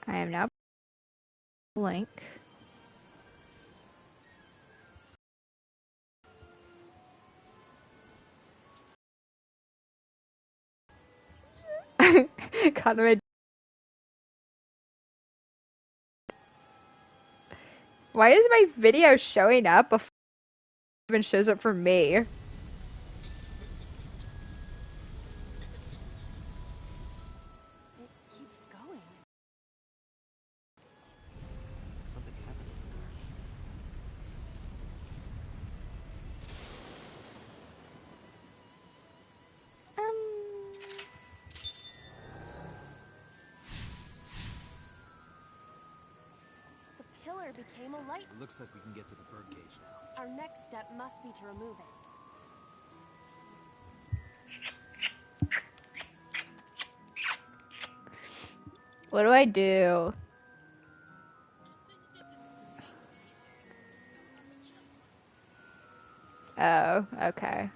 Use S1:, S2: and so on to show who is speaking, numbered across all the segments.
S1: I am now link. Kaname. Why is my video showing up before it even shows up for me?
S2: It keeps going.
S3: Something happened over there.
S2: The pillar became a light.
S3: It looks like we can get to the birdcage now.
S2: Our next step must be to remove it.
S1: What do I do? Oh, okay.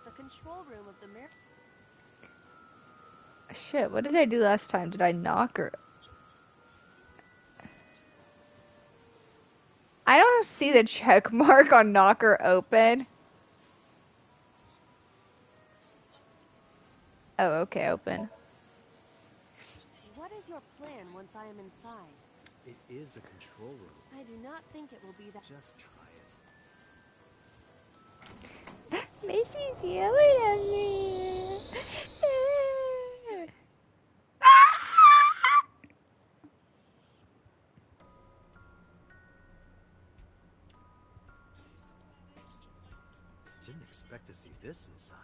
S2: The control room of the mirror.
S1: Shit, what did I do last time? Did I knock or... I don't see the check mark on knock or open. Oh, okay, open.
S2: What is your plan once I am inside?
S3: It is a control room.
S2: I do not think it will be that.
S3: Just try it.
S1: Macy's yelling at me.
S3: Didn't expect to see this inside.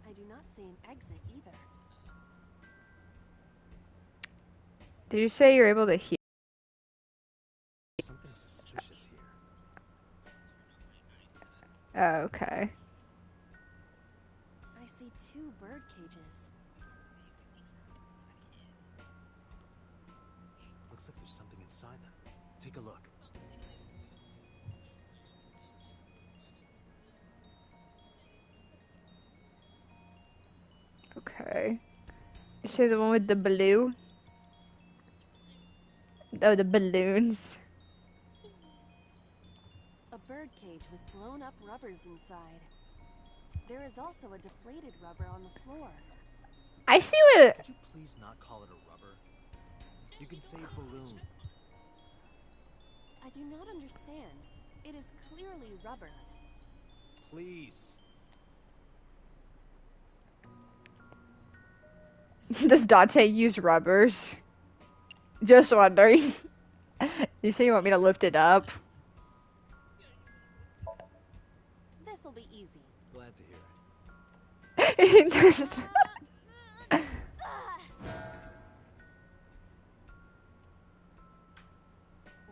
S2: I do not see an exit either.
S1: Did you say you're able to hear?
S3: Something suspicious here.
S1: Oh, okay.
S2: I see 2 bird cages.
S3: Looks like there's something inside them. Take a look.
S1: Okay. You say the one with the blue? Oh, the balloons.
S2: A bird cage with blown up rubbers inside. There is also a deflated rubber on the floor.
S1: I see what...
S3: Could you please not call it a rubber? You can say balloon.
S2: I do not understand. It is clearly rubber.
S3: Please.
S1: Does Dante use rubbers? Just wondering. You say you want me to lift it up?
S2: This'll be easy.
S3: Glad to hear it.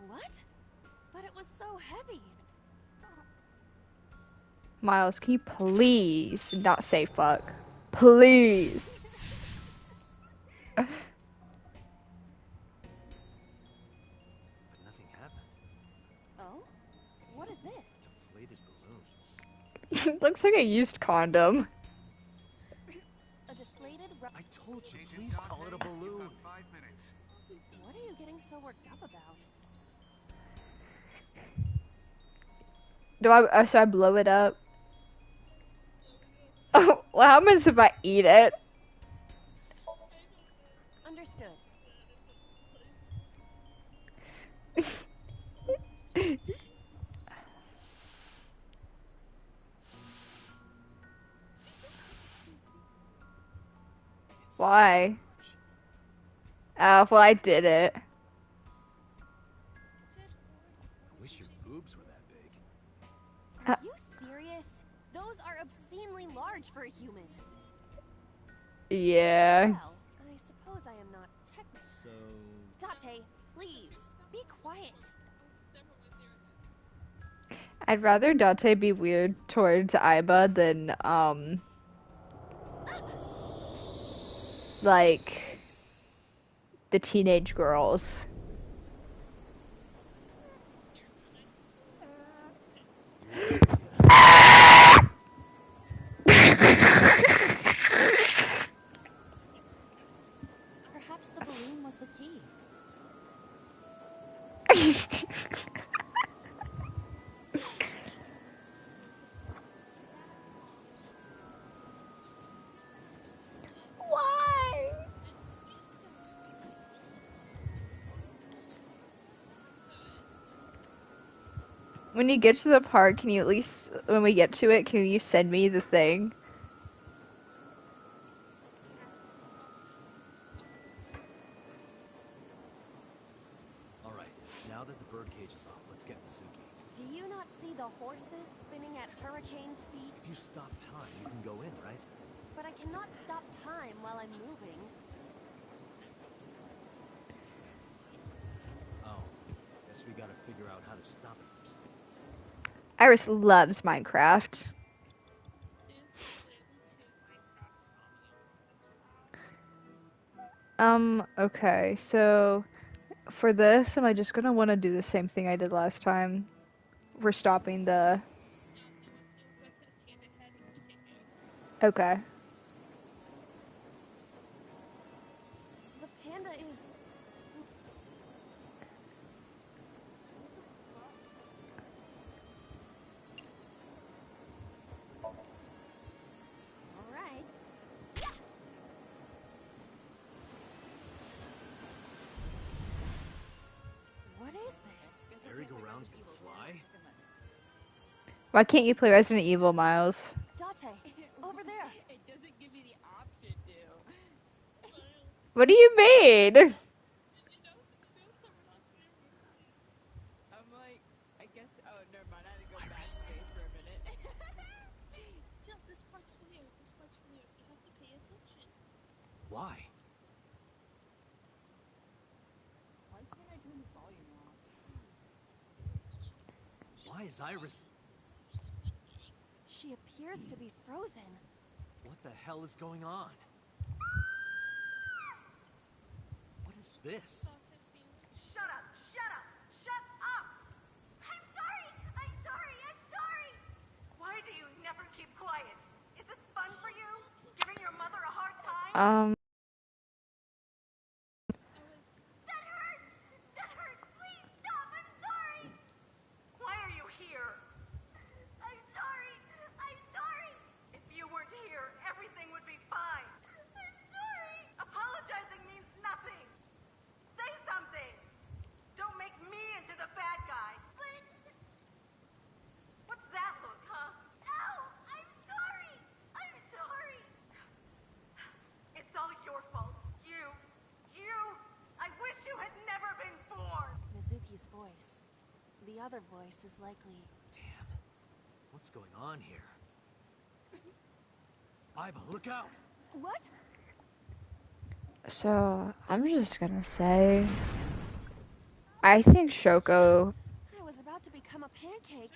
S2: What? But it was so heavy.
S1: Miles, can you please not say fuck? Please.
S3: But nothing happened.
S2: Oh? What is this?
S3: Deflated balloon.
S1: Looks like a used condom.
S2: A deflated
S3: I told you, please call it a balloon.
S4: 5 minutes.
S2: What are you getting so worked up about?
S1: Do I, so I blow it up? Oh, what happens if I eat it?
S2: Understood.
S1: Why? Oh, well, I did it.
S3: I wish your boobs were that big.
S2: Are you serious? Those are obscenely large for a human.
S1: Yeah.
S2: Well, I suppose I am not technical.
S3: So...
S2: Date, please, be quiet.
S1: I'd rather Dante be weird towards Aiba than, like, the teenage girls. When you get to the park, can you at least, when we get to it, can you send me the thing?
S3: Alright, now that the birdcage is off, let's get Mizuki.
S2: Do you not see the horses spinning at hurricane speed?
S3: If you stop time, you can go in, right?
S2: But I cannot stop time while I'm moving.
S3: Oh, guess we gotta figure out how to stop it from
S1: Iris loves Minecraft. Okay, so for this, am I just gonna want to do the same thing I did last time? We're stopping the... Okay.
S2: The panda is... Alright. What is this?
S3: merry-go-rounds can fly?
S1: Why can't you play Resident Evil, Miles?
S2: Date, over there.
S4: It doesn't give me the option to.
S1: What do you mean?
S4: I'm like, I guess. Oh, never mind. I had to go back space for a minute.
S5: Jill, this part's weird. This part's weird. You have to pay attention.
S3: Why?
S4: Why can't I turn the volume off?
S3: Why is Iris...
S2: She appears to be frozen.
S3: What the hell is going on? What is this?
S6: Shut up! Shut up! Shut up! I'm sorry! I'm sorry! I'm sorry! Why do you never keep quiet? Is this fun for you? Giving your mother a hard time? That hurts! That hurts! Please stop! I'm sorry! Why are you here? I'm sorry! I'm sorry! If you weren't here, everything would be fine. I'm sorry! Apologizing means nothing. Say something! Don't make me into the bad guy! But... What's that look, huh? Ow! I'm sorry! I'm sorry! It's all your fault. You! I wish you had never been born!
S2: Mizuki's voice. The other voice is likely...
S3: Damn. What's going on here? Iba, look out!
S2: What?
S1: So, I'm just gonna say... I think Shoko...
S2: I was about to become a pancake.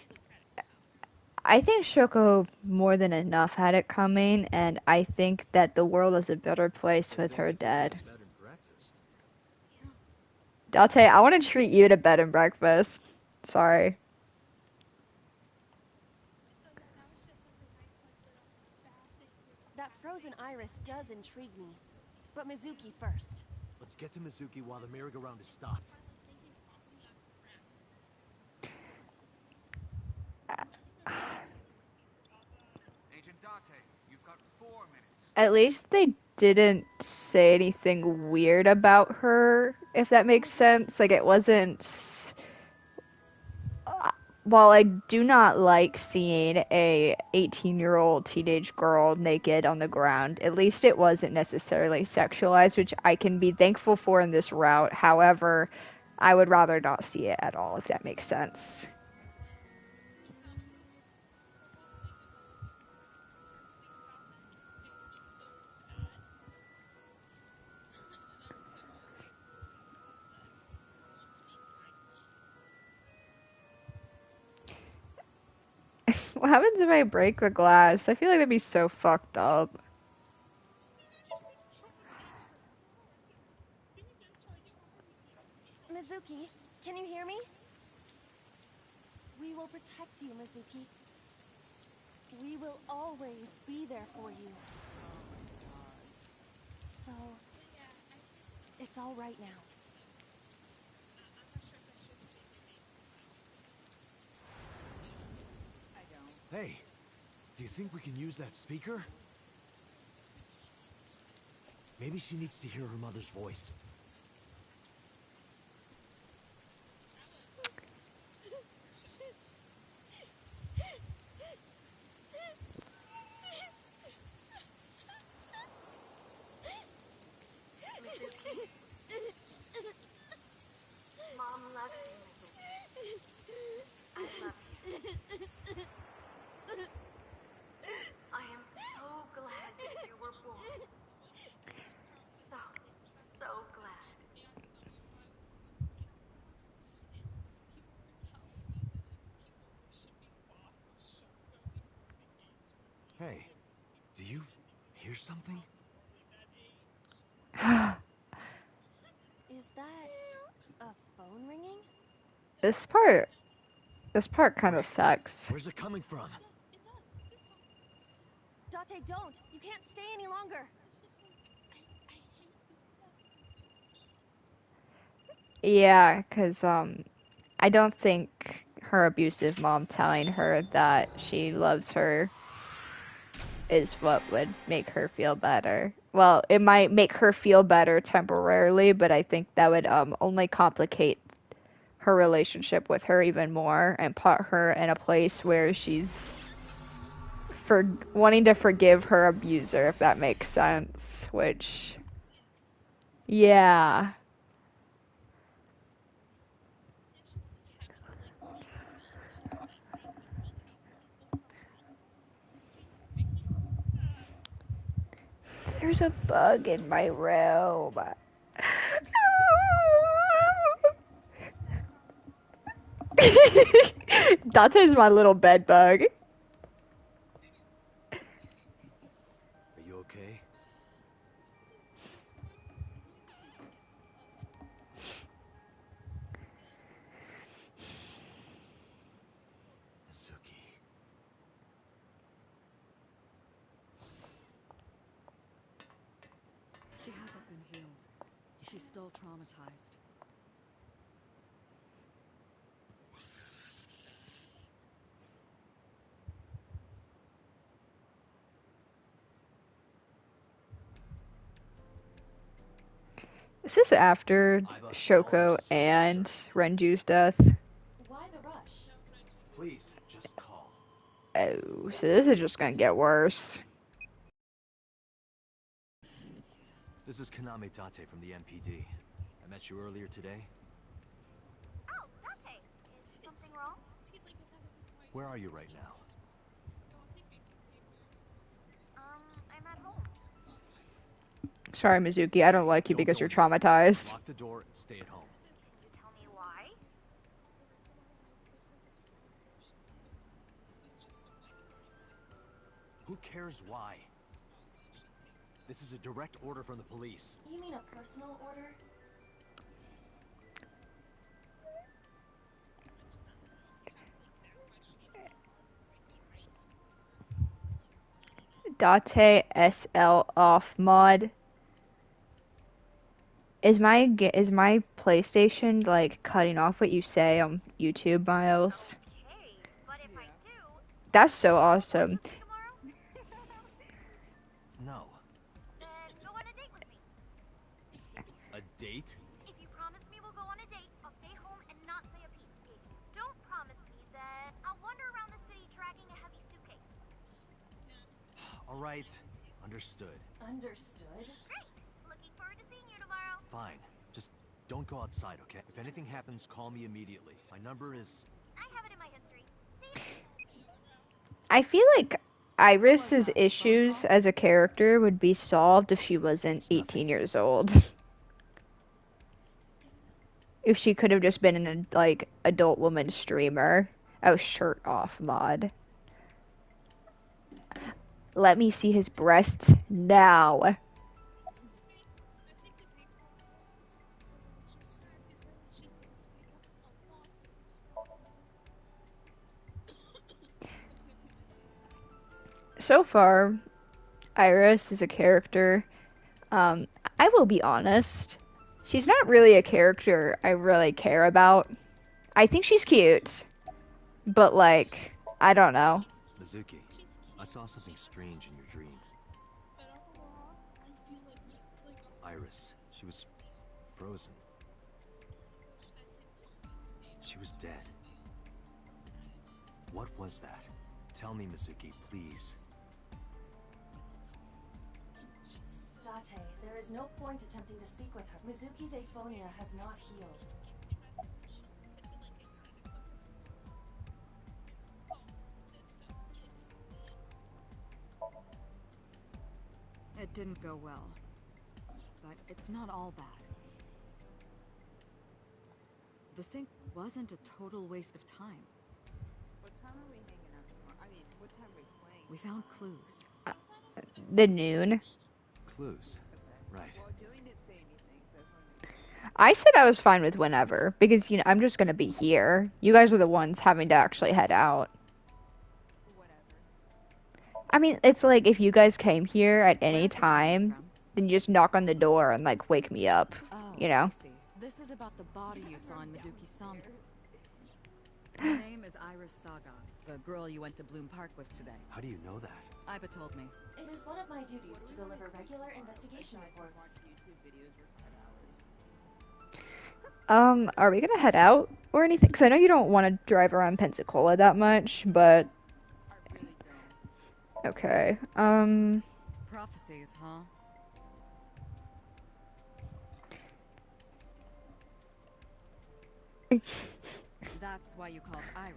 S1: I think Shoko more than enough had it coming, and I think that the world is a better place with her dead.
S3: Bed and breakfast.
S1: I'll tell you, I want to treat you to bed and breakfast. Sorry.
S2: That frozen iris does intrigue me. But Mizuki first.
S3: Let's get to Mizuki while the merry-go-round is stopped.
S7: Agent Date, you've got 4 minutes.
S1: At least they didn't say anything weird about her, if that makes sense. Like, it wasn't... While I do not like seeing a 18-year-old teenage girl naked on the ground, at least it wasn't necessarily sexualized, which I can be thankful for in this route. However, I would rather not see it at all, if that makes sense. What happens if I break the glass? I feel like that'd be so fucked up.
S2: Mizuki, can you hear me? We will protect you, Mizuki. We will always be there for you. So, it's all right now.
S3: Hey, do you think we can use that speaker? Maybe she needs to hear her mother's voice. Hey, do you hear something?
S2: Is that a phone ringing?
S1: This part, this part kind of
S3: Wait,
S1: sucks.
S3: where's it coming from?
S5: It does. This song is.
S2: Date, don't! You can't stay any longer!
S5: I hate doing that to Mizuki.
S1: Yeah, cause I don't think her abusive mom telling her that she loves her is what would make her feel better. Well, it might make her feel better temporarily, but I think that would only complicate her relationship with her even more and put her in a place where she's for wanting to forgive her abuser, if that makes sense. Which, yeah.
S5: It's just like having to like really feel this way rather than like how people compromise.
S1: There's a bug in my room. Dante's my little bed bug.
S3: Are you okay? Mizuki.
S8: She hasn't been healed. She's still traumatized.
S1: Is this after
S3: Iva,
S1: Shoko
S3: call us.
S1: and
S3: Sure.
S1: Renju's death?
S2: Why the rush?
S3: Please, just call.
S1: Oh, so this is just gonna get worse.
S3: This is Kaname Tate from the MPD. I met you earlier today.
S6: Oh, Dante. Is something wrong?
S3: Where are you right now?
S6: I'm at home.
S1: Sorry, Mizuki, I don't like you
S3: Don't
S1: because
S3: go
S1: you're
S3: anywhere.
S1: traumatized.
S3: Lock the door and stay at home.
S6: Can you tell me why?
S3: Who cares why? This is a direct order from the police.
S2: You mean a personal order?
S1: Date SL off mod. Is my PlayStation like cutting off what you say on YouTube, Miles?
S6: Okay, but if I do,
S1: That's so awesome.
S6: see tomorrow?
S3: No.
S6: Then go on a date with me.
S3: A date?
S6: If you promise me we'll go on a date, I'll stay home and not say a peep. If you don't promise me, then I'll wander around the city dragging a heavy suitcase.
S3: All right. Understood.
S2: Understood.
S6: Great! Looking forward to seeing you tomorrow.
S3: Fine. Just don't go outside, okay? If anything happens, call me immediately. My number is...
S6: I have it in my history. See?
S1: I feel like Iris's issues as a character would be solved if she wasn't
S3: It's nothing.
S1: 18 years old. If she could have just been an like adult woman streamer. Oh, shirt off mod. Let me see his breasts now. So far, Iris is a character. I will be honest. She's not really a character I really care about. I think she's cute, but like, I don't know.
S3: Mizuki, I saw something strange in your dream. Iris, she was frozen. She was dead. What was that? Tell me, Mizuki, please.
S2: Date, there is no point attempting to speak with her. Mizuki's aphonia has not healed.
S8: It didn't go well. But it's not all bad. The sync wasn't a total waste of time.
S4: What time are we hanging out tomorrow? I mean, what time are we playing?
S8: We found clues.
S1: The noon.
S3: Clues. Right.
S4: Well, Jillian didn't say anything, so I was wondering.
S1: I said I was fine with whenever because I'm just gonna be here. You guys are the ones having to actually head out.
S4: Whatever.
S1: I mean, it's like if you guys came here at any
S8: Where's this coming
S1: time,
S8: from?
S1: then you just knock on the door and like wake me up.
S8: Oh,
S1: You know?
S8: I see. This is about the body you saw in Mizuki's Sami. Her name is Iris Saga, the girl you went to Bloom Park with today.
S3: How do you know that?
S8: Iba told me.
S2: It is one of my duties to deliver regular investigation reports.
S4: Watch YouTube videos for 5 hours.
S1: Are we gonna head out or anything? Because I know you don't want to drive around Pensacola that much, but
S4: I really don't.
S1: okay.
S8: Prophecies, huh? That's why you called Iris.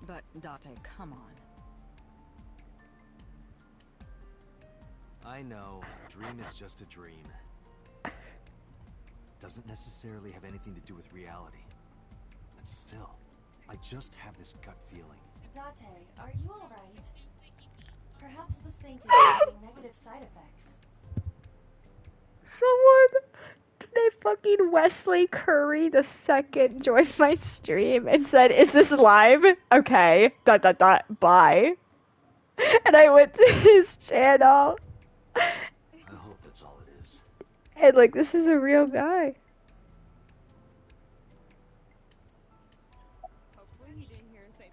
S8: But, Date, come on.
S3: I know. A dream is just a dream. Doesn't necessarily have anything to do with reality. But still, I just have this gut feeling.
S2: Date, are you alright? Perhaps the sink is causing negative side effects.
S1: They fucking Wesley Curry the second joined my stream and said, "Is this live? Okay. ... Bye." And I went to his channel.
S3: I hope that's all it is.
S1: And like, this is a real guy.
S4: Hopefully he didn't hear us say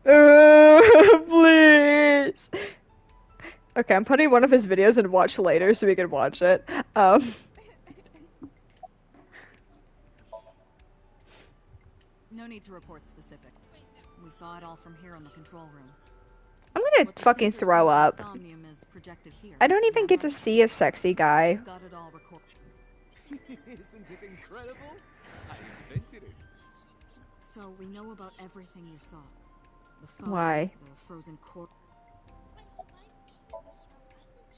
S4: Pensacola.
S1: Please. Okay, I'm putting one of his videos in watch later so we can watch it.
S8: No need to report specific. We saw it all from here in the control room.
S1: I'm gonna
S8: What the
S1: fucking
S8: Seeker
S1: throw
S8: sees in
S1: up.
S8: Somnium is projected here.
S1: I don't even get to see a sexy guy.
S8: We've got it all recorded.
S7: Isn't it incredible? I invented it.
S8: So we know about everything you saw. The phone,
S1: Why?
S8: the frozen core.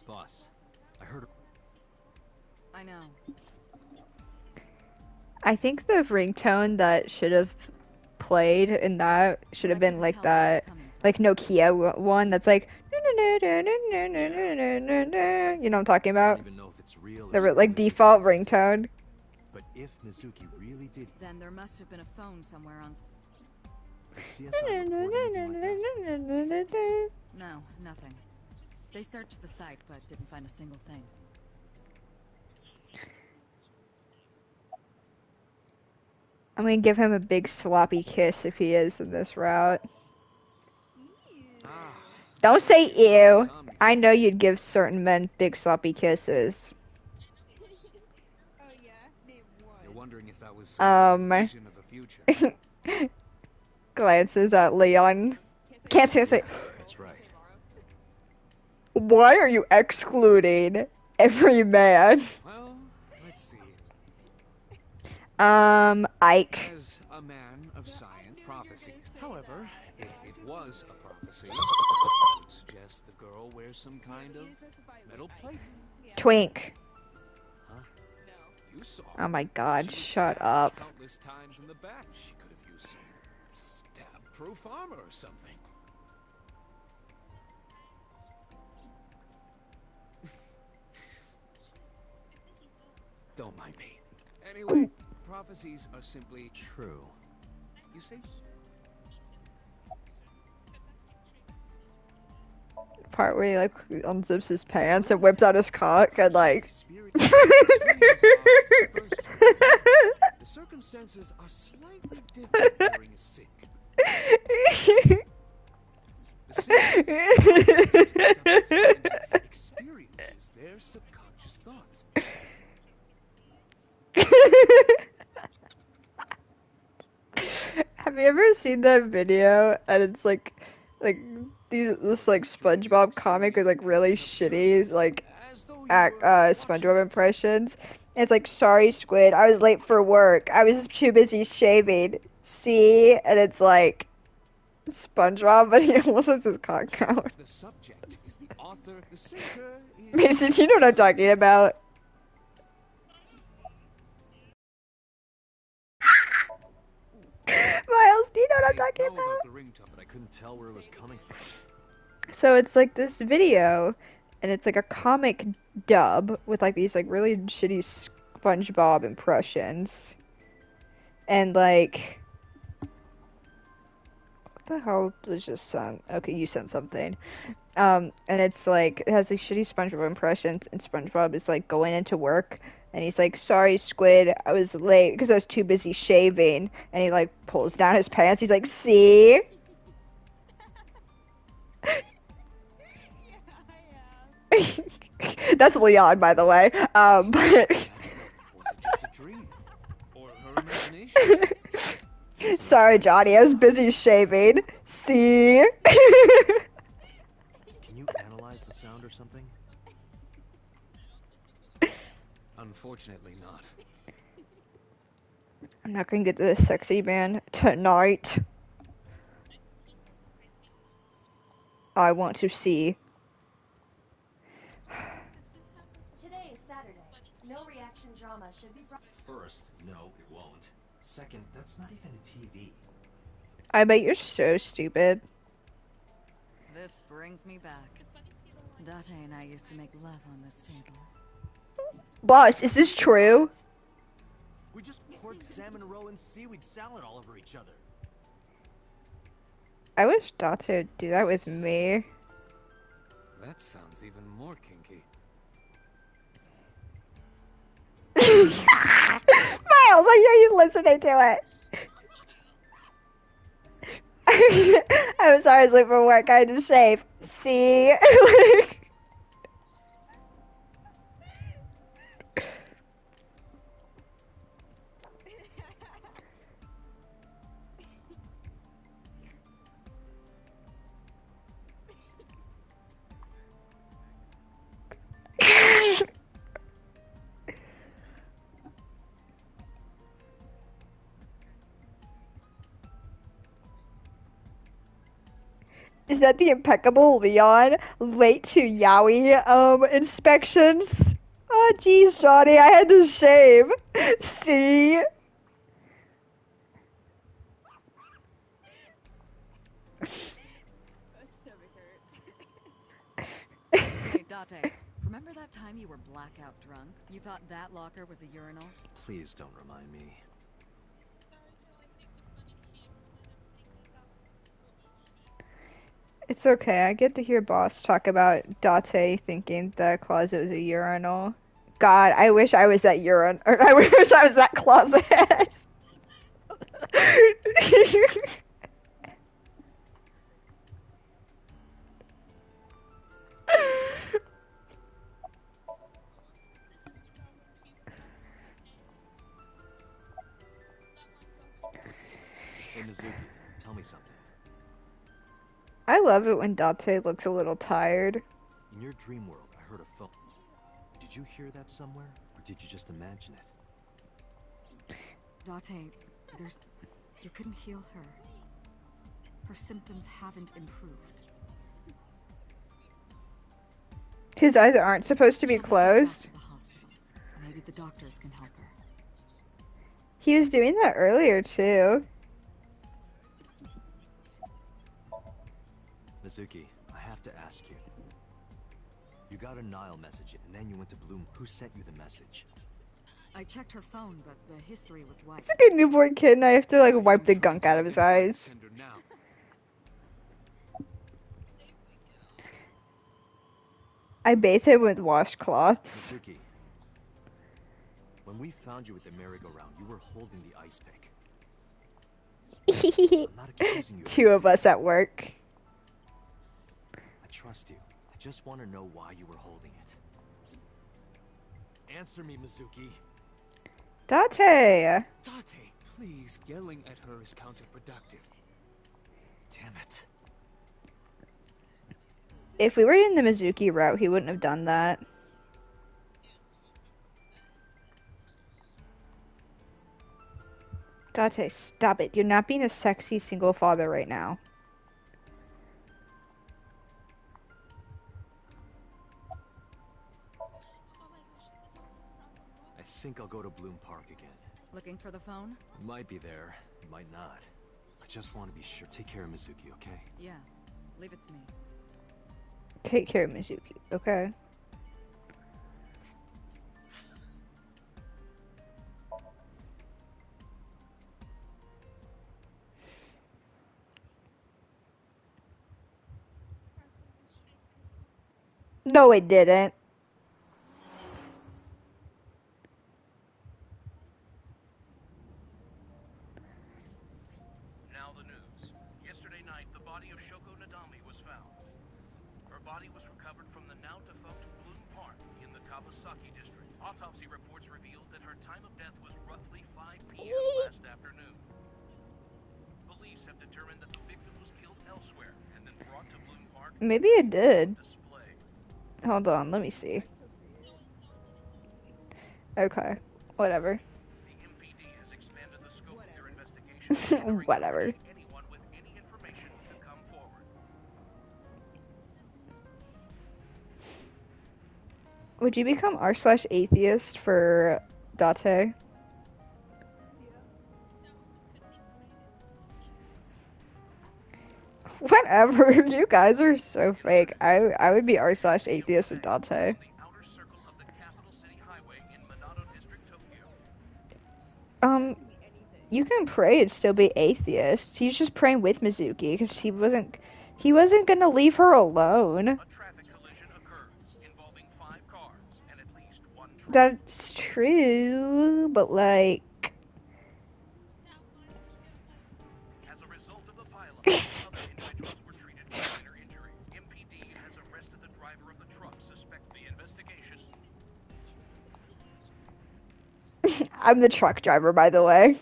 S3: Boss, I heard.
S8: I know.
S1: I think the ringtone that should have played in that should have been like that, like Nokia one that's like, you know what I'm talking
S3: I
S1: about?
S3: don't even know if it's real.
S1: The
S3: or
S1: like
S3: something
S1: default
S3: Mizuki invented.
S1: ringtone.
S3: But if Mizuki really did,
S8: Then there must have been a phone somewhere on.
S3: did CSI report anything like that?
S8: No, nothing. They searched the site but didn't find a single thing.
S1: I'm gonna give him a big sloppy kiss if he is in this route.
S7: Ah,
S1: Don't say ew.
S7: Somnium.
S1: I know you'd give certain men big sloppy kisses.
S4: Oh yeah, name
S7: You're
S4: one.
S7: wondering if that was some
S1: Um.
S7: vision of the future.
S1: Glances at Leon. Can't say.
S3: That's right.
S1: Why are you excluding every man?
S7: Well, let's see.
S1: Ike.
S7: As a man of science, prophecies. However, if it was a prophecy, it would suggest the girl wears some kind of metal plate.
S1: Twink.
S3: Huh?
S7: You saw.
S1: Oh my god,
S7: She was
S1: shut
S7: stabbed
S1: up.
S7: Countless times in the back. She could have used some stab-proof armor or something. Don't mind me. Anyway, prophecies are simply
S3: True.
S7: you see.
S1: Part where he like unzips his pants and whips out his cock and like.
S7: Dreams are the first to begin. The circumstances are slightly different during a sync. The sync experiences their subconscious thoughts.
S1: Have you ever seen that video? And it's like this like SpongeBob comic is like really shitty like SpongeBob impressions. And it's like, sorry Squid, I was late for work. I was too busy shaving. See? And it's like SpongeBob, but he almost has his cock out.
S7: The subject is the author. The sinker is.
S1: Mason, do you know what I'm talking about? Miles Do you know what I'm
S7: I
S1: talking
S7: know
S1: about?
S7: about the ringtone.
S3: But I couldn't tell where it was coming from.
S1: So it's like this video, and it's like a comic dub with like these like really shitty SpongeBob impressions, and like what the hell was just sent? Okay, you sent something. And it's like it has like shitty SpongeBob impressions, and SpongeBob is like going into work, and he's like, "Sorry, Squid, I was late because I was too busy shaving." And he like pulls down his pants. He's like, "See." That's Leon, by the way. But
S7: Was it just a dream? Or her imagination?
S1: sorry, Johnny, I was busy shaving. See?
S3: Can you analyze the sound or something?
S7: Unfortunately not.
S1: I'm not gonna get this sexy man tonight. I want to see.
S2: Today is Saturday. No reaction drama should be brought.
S3: First, no, it won't. Second, that's not even a TV.
S1: I bet you're so stupid.
S8: This brings me back. Date and I used to make love on this table.
S1: Boss, is this true?
S3: We just poured salmon roe and seaweed salad all over each other.
S1: I wish Date would do that with me.
S7: That sounds even more kinky.
S1: Miles, are you listening to it? I'm sorry, I was late for work. I had to shave. See? Is that the impeccable Leon late to Yowie inspections? Oh jeez, Johnny, I had to shave. See?
S8: Hey, Date, remember that time you were blackout drunk? You thought that locker was a urinal?
S3: Please don't remind me.
S5: Sorry, Joe. I think the funny came when I'm thinking about someone's emotion.
S1: It's okay, I get to hear Boss talk about Date thinking the closet was a urinal. God, I wish I was that or I wish I was that closet.
S5: This is the realm where people are animals. That might sound stupid.
S3: Hey, Mizuki, tell me something.
S1: I love it when Date looks a little tired.
S3: In your dream world, I heard a phone. Did you hear that somewhere? Or did you just imagine it?
S8: Date, you couldn't heal her. Her symptoms haven't improved.
S1: His eyes aren't supposed to be
S8: Shall we send her back
S1: closed.
S8: to the hospital? Maybe the doctors can help her.
S1: He was doing that earlier too.
S3: Mizuki, I have to ask you. You got a Nile message, and then you went to Bloom. Who sent you the message?
S8: I checked her phone, but the history was wiped.
S1: It's like a newborn kid, and I have to like wipe the gunk out of his eyes.
S7: Sender now.
S5: There we go.
S1: I bathe him with washcloths.
S3: Mizuki, when we found you at the merry-go-round, you were holding the ice pick. I'm not accusing you of
S1: Two of
S3: anything.
S1: us at work.
S3: I trust you. I just want to know why you were holding it. Answer me, Mizuki.
S1: Date!
S7: Date, please. Yelling at her is counterproductive.
S3: Damn it.
S1: If we were in the Mizuki route, he wouldn't have done that. Date, stop it. You're not being a sexy single father right now.
S5: Oh my gosh, this also
S3: I think I'll go to Bloom Park again.
S8: Looking for the phone?
S3: Might be there, might not. I just want to be sure. Take care of Mizuki, okay?
S8: Yeah, leave it to me.
S1: Take care of Mizuki, okay? No, it didn't.
S9: Now the news. Yesterday night, the body of Shoko Nadami was found. Her body was recovered from the now defunct Bloom Park in the Kawasaki district. Autopsy reports revealed that her time of death was roughly 5 p.m. last afternoon. Police have determined that the victim was killed elsewhere and then brought to Bloom Park.
S1: Maybe it did.
S9: Display.
S1: Hold on, let me see. Okay, whatever.
S9: The MPD has expanded the scope of their investigation.
S1: Whatever.
S9: Anyone with any information to come forward.
S1: Would you become r/atheist for Date? Whatever, you guys are so fake. I would be r/atheist with Date.
S9: On the outer circle of the capital city highway in Minato District, Tokyo.
S1: You can pray and still be atheist. He's just praying with Mizuki because he wasn't gonna leave her alone.
S9: A traffic collision occurred involving 5 cars and at least 1 truck.
S1: That's true, but like.
S9: As a result of the pileup, other individuals were treated with minor injury. MPD has arrested the driver of the truck. Suspect the investigation.
S1: I'm the truck driver, by the way.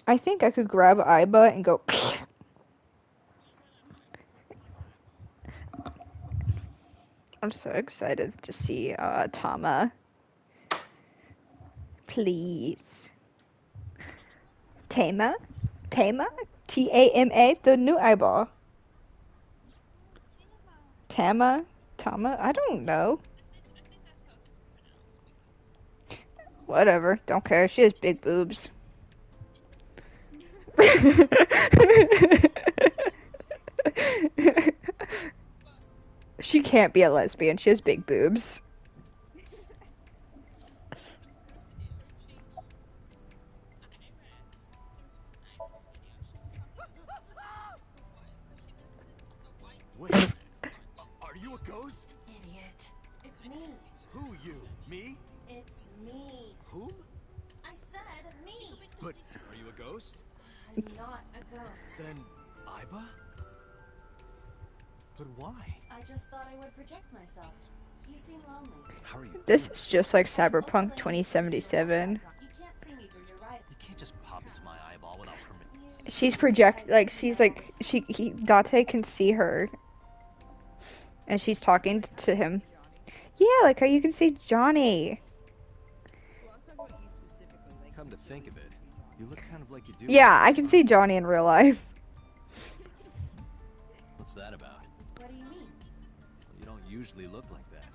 S1: I think I could grab Aiba and go. I'm so excited to see Tama. Please. Tama? Tama? Tama? The new eyeball. Tama? Tama? I don't know. Whatever. Don't care. She has big boobs. She can't be a lesbian. She has big boobs.
S3: Wait, are you a ghost?
S2: Idiot. It's me.
S3: Who you? Me?
S2: It's me.
S3: Whom?
S2: I said me.
S3: But are you a ghost?
S2: I'm not a ghost.
S3: Then Aiba? But why?
S2: I just thought I would project myself. You seem lonely.
S3: How are you?
S1: This
S3: doing
S1: is just like Cyberpunk 2077.
S2: You can't see me through your right.
S3: You can't just pop into my eyeball without permission.
S1: She's Date can see her. And she's talking to him. Yeah, like how you can see Johnny.
S3: Come to think of it, you look kind of like you do.
S1: Yeah, I can see Johnny in real life.
S3: What's that about?
S2: What do you mean?
S3: You don't usually look like that.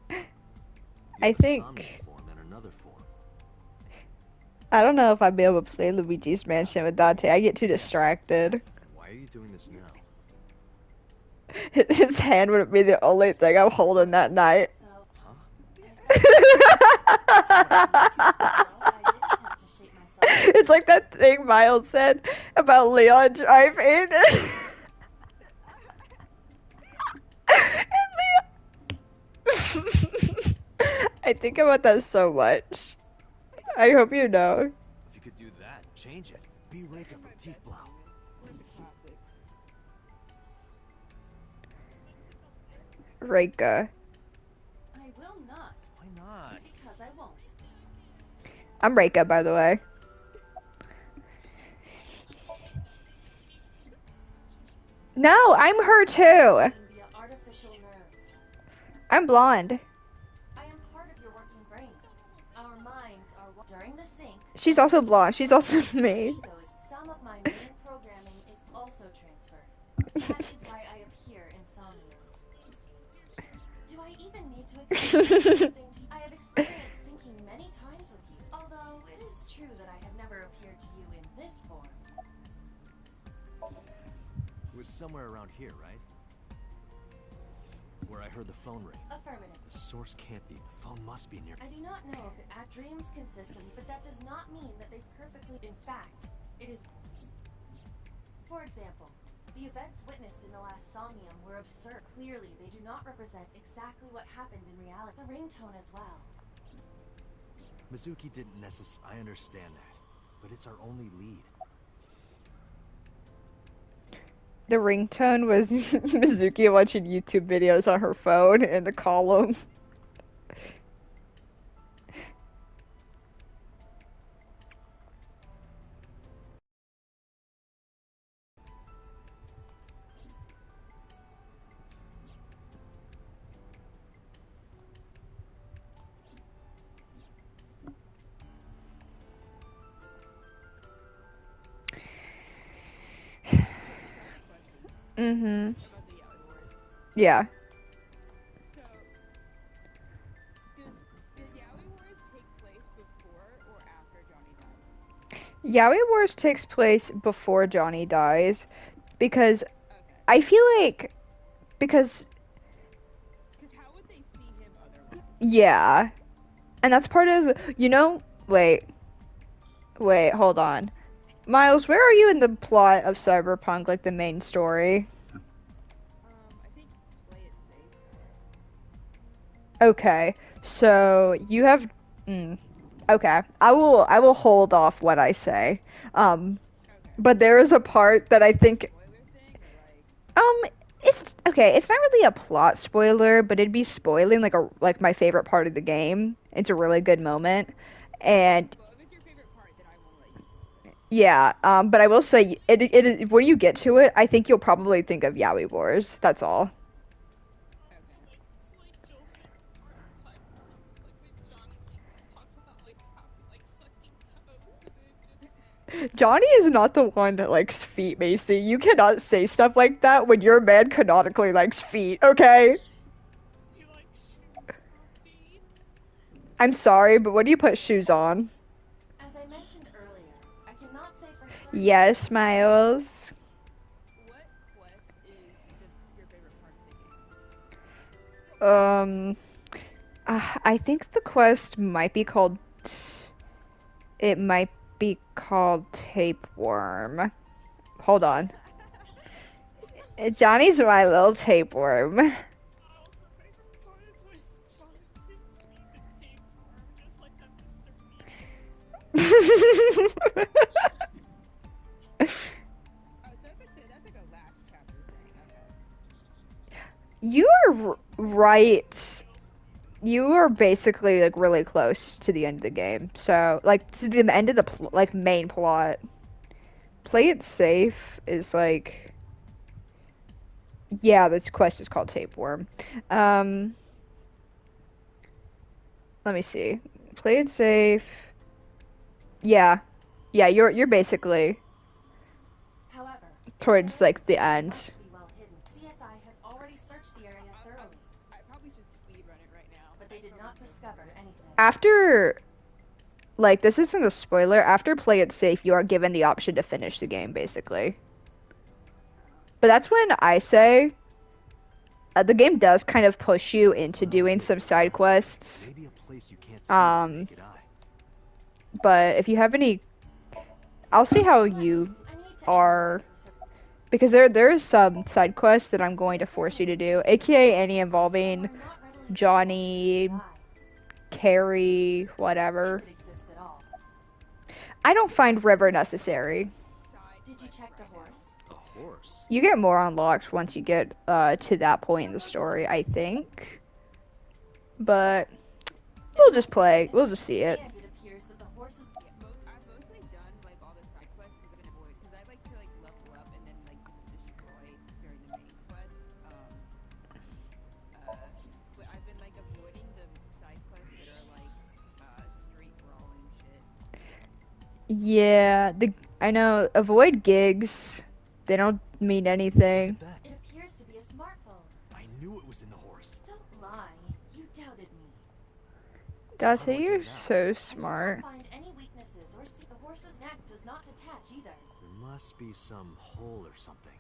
S3: You
S1: I
S3: have a
S1: think-
S3: Sonic form and another form.
S1: I don't know if I'd be able to play Luigi's Mansion with Date. I get too distracted.
S3: And why are you doing this now?
S1: His hand wouldn't be the only thing I'm holding that night.
S2: So,
S3: Huh?
S2: I did attempt to shape myself.
S1: It's like that thing Miles said about Leon driving. And Leon... I think about that so much. I hope you know.
S3: If you could do that, change it. Be Reika from Tiefblau.
S1: Reika.
S2: I will not.
S3: Why not?
S2: Because I won't.
S1: I'm Reika, by the way. No, I'm her too.
S2: Via artificial nerve.
S1: I'm blonde.
S2: I am part of your working brain. Our minds are during the sync.
S1: She's also blonde. She's also me.
S2: Some of my main programming is also transferred. That is why I appear in Somnium. Do I even need to explain something to you? I have experienced syncing many times with you, although it is true that I have never appeared to you in this form.
S3: It was somewhere around here, right? Where I heard the phone ring.
S2: Affirmative.
S3: The source can't be. The phone must be near.
S2: I do not know if it dreams consistently, but that does not mean that they perfectly. In fact, it is. For example, the events witnessed in the last Somnium were absurd. Clearly, they do not represent exactly what happened in reality. The ringtone as well.
S3: Mizuki didn't I understand that, but it's our only lead.
S1: The ringtone was Mizuki watching YouTube videos on her phone in the column. Mm-hmm.
S4: About the Yaoi Wars.
S1: Yeah.
S4: So, does the Yaoi Wars take place before or after Johnny dies?
S1: Yaoi Wars takes place before Johnny dies because
S4: Okay.
S1: I feel like because
S4: Because how would they see him otherwise?
S1: yeah. And that's part of wait, hold on. Miles, where are you in the plot of Cyberpunk, like the main story?
S4: I think play it safe.
S1: Okay, so you have. Okay, I will hold off what I say.
S4: Okay.
S1: But there is a part that I think.
S4: Spoiler thing or like.
S1: It's okay. It's not really a plot spoiler, but it'd be spoiling like my favorite part of the game. It's a really good moment, and
S4: Well, if it's your favorite part, then I won't let you spoil it.
S1: yeah. But I will say it when you get to it, I think you'll probably think of Yaoi Wars. That's all.
S5: It's like Joel's favorite part of Cyberpunk, like when Johnny talks about like sucking toes and it just
S1: Johnny is not the one that likes feet, Macy. You cannot say stuff like that when your man canonically likes feet, okay?
S5: he likes shoes, not feet.
S1: I'm sorry, but when do you put shoes on?
S2: As I mentioned earlier, I cannot say for certain.
S1: Yes, Miles.
S4: What quest is your favorite part of the game?
S1: I think the quest might be called. It might be called Tapeworm. Hold on. Johnny's my little tapeworm.
S5: Miles' favorite part is when Johnny gives me the tapeworm, just like that Mr. Memes.
S4: Oh, so that's like a last chapter thing. Okay.
S1: You are right. You are basically like really close to the end of the game. So like to the end of the like main plot. Play it safe is like. Yeah, this quest is called Tapeworm. Let me see. Play it safe. Yeah. Yeah, you're basically
S2: However,
S1: towards like the
S2: secret
S1: end.
S2: must be well hidden. CSI has already searched the area thoroughly,
S4: I probably should speedrun it right now.
S2: but they did not discover anything.
S1: After like this isn't a spoiler, after play it safe, you are given the option to finish the game basically. But that's when I say the game does kind of push you into doing some side quests.
S3: Maybe a place you can't see with the
S1: Um,
S3: naked eye.
S1: But if you have any, I'll see how you
S2: I need to
S1: are,
S2: analyze the
S1: because there's some side quests that I'm going to force you to do, aka any involving
S2: Some are not readily
S1: Johnny,
S2: visible to the eye,
S1: Carrie, whatever.
S2: if it exists at all.
S1: I don't find River necessary.
S2: Did you check the horse?
S3: The horse.
S1: You get more unlocked once you get to that point in the story, I think. But we'll just play. We'll just see it.
S2: And it appears that the horse is
S4: Yeah, I've mostly done like all the side quests because I've been avoiding because I like to like level up and then like just destroy during the main quests. But I've been like avoiding the side quests that are like street brawling shit.
S1: Yeah, I know. Avoid gigs. They don't mean anything.
S3: Look at that.
S2: It appears to be a smartphone.
S3: I knew it was in the horse.
S2: Don't lie. You doubted me.
S3: So how
S1: Date,
S3: do I get
S1: you're
S3: it out?
S1: so
S2: I did
S1: smart.
S2: not find any weaknesses or see the horse's neck does not detach either.
S3: There must be some hole or something.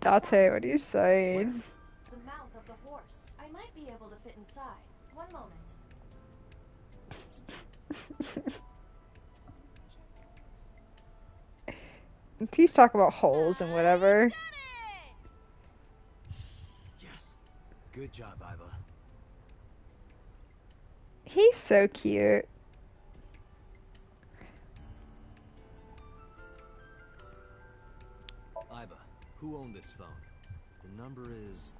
S1: Date, what are you saying?
S2: The mouth of the horse. I might be able to fit inside. One moment.
S1: He's talking about holes and whatever.
S3: Yes. Good job, Iva.
S1: He's so cute.
S3: Iva, who owned this phone? The number is...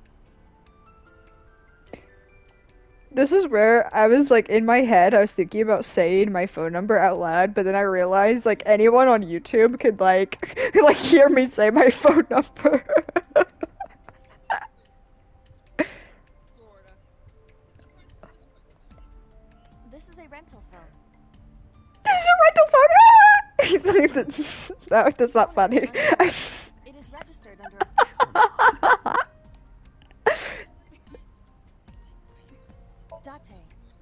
S1: This is where I was like in my head, I was thinking about saying my phone number out loud, but then I realized like anyone on YouTube could like like hear me say my phone number.
S5: Sorta.
S2: This is a rental phone.
S1: This is a rental phone. No, that's not funny.
S2: It is registered under a... Date,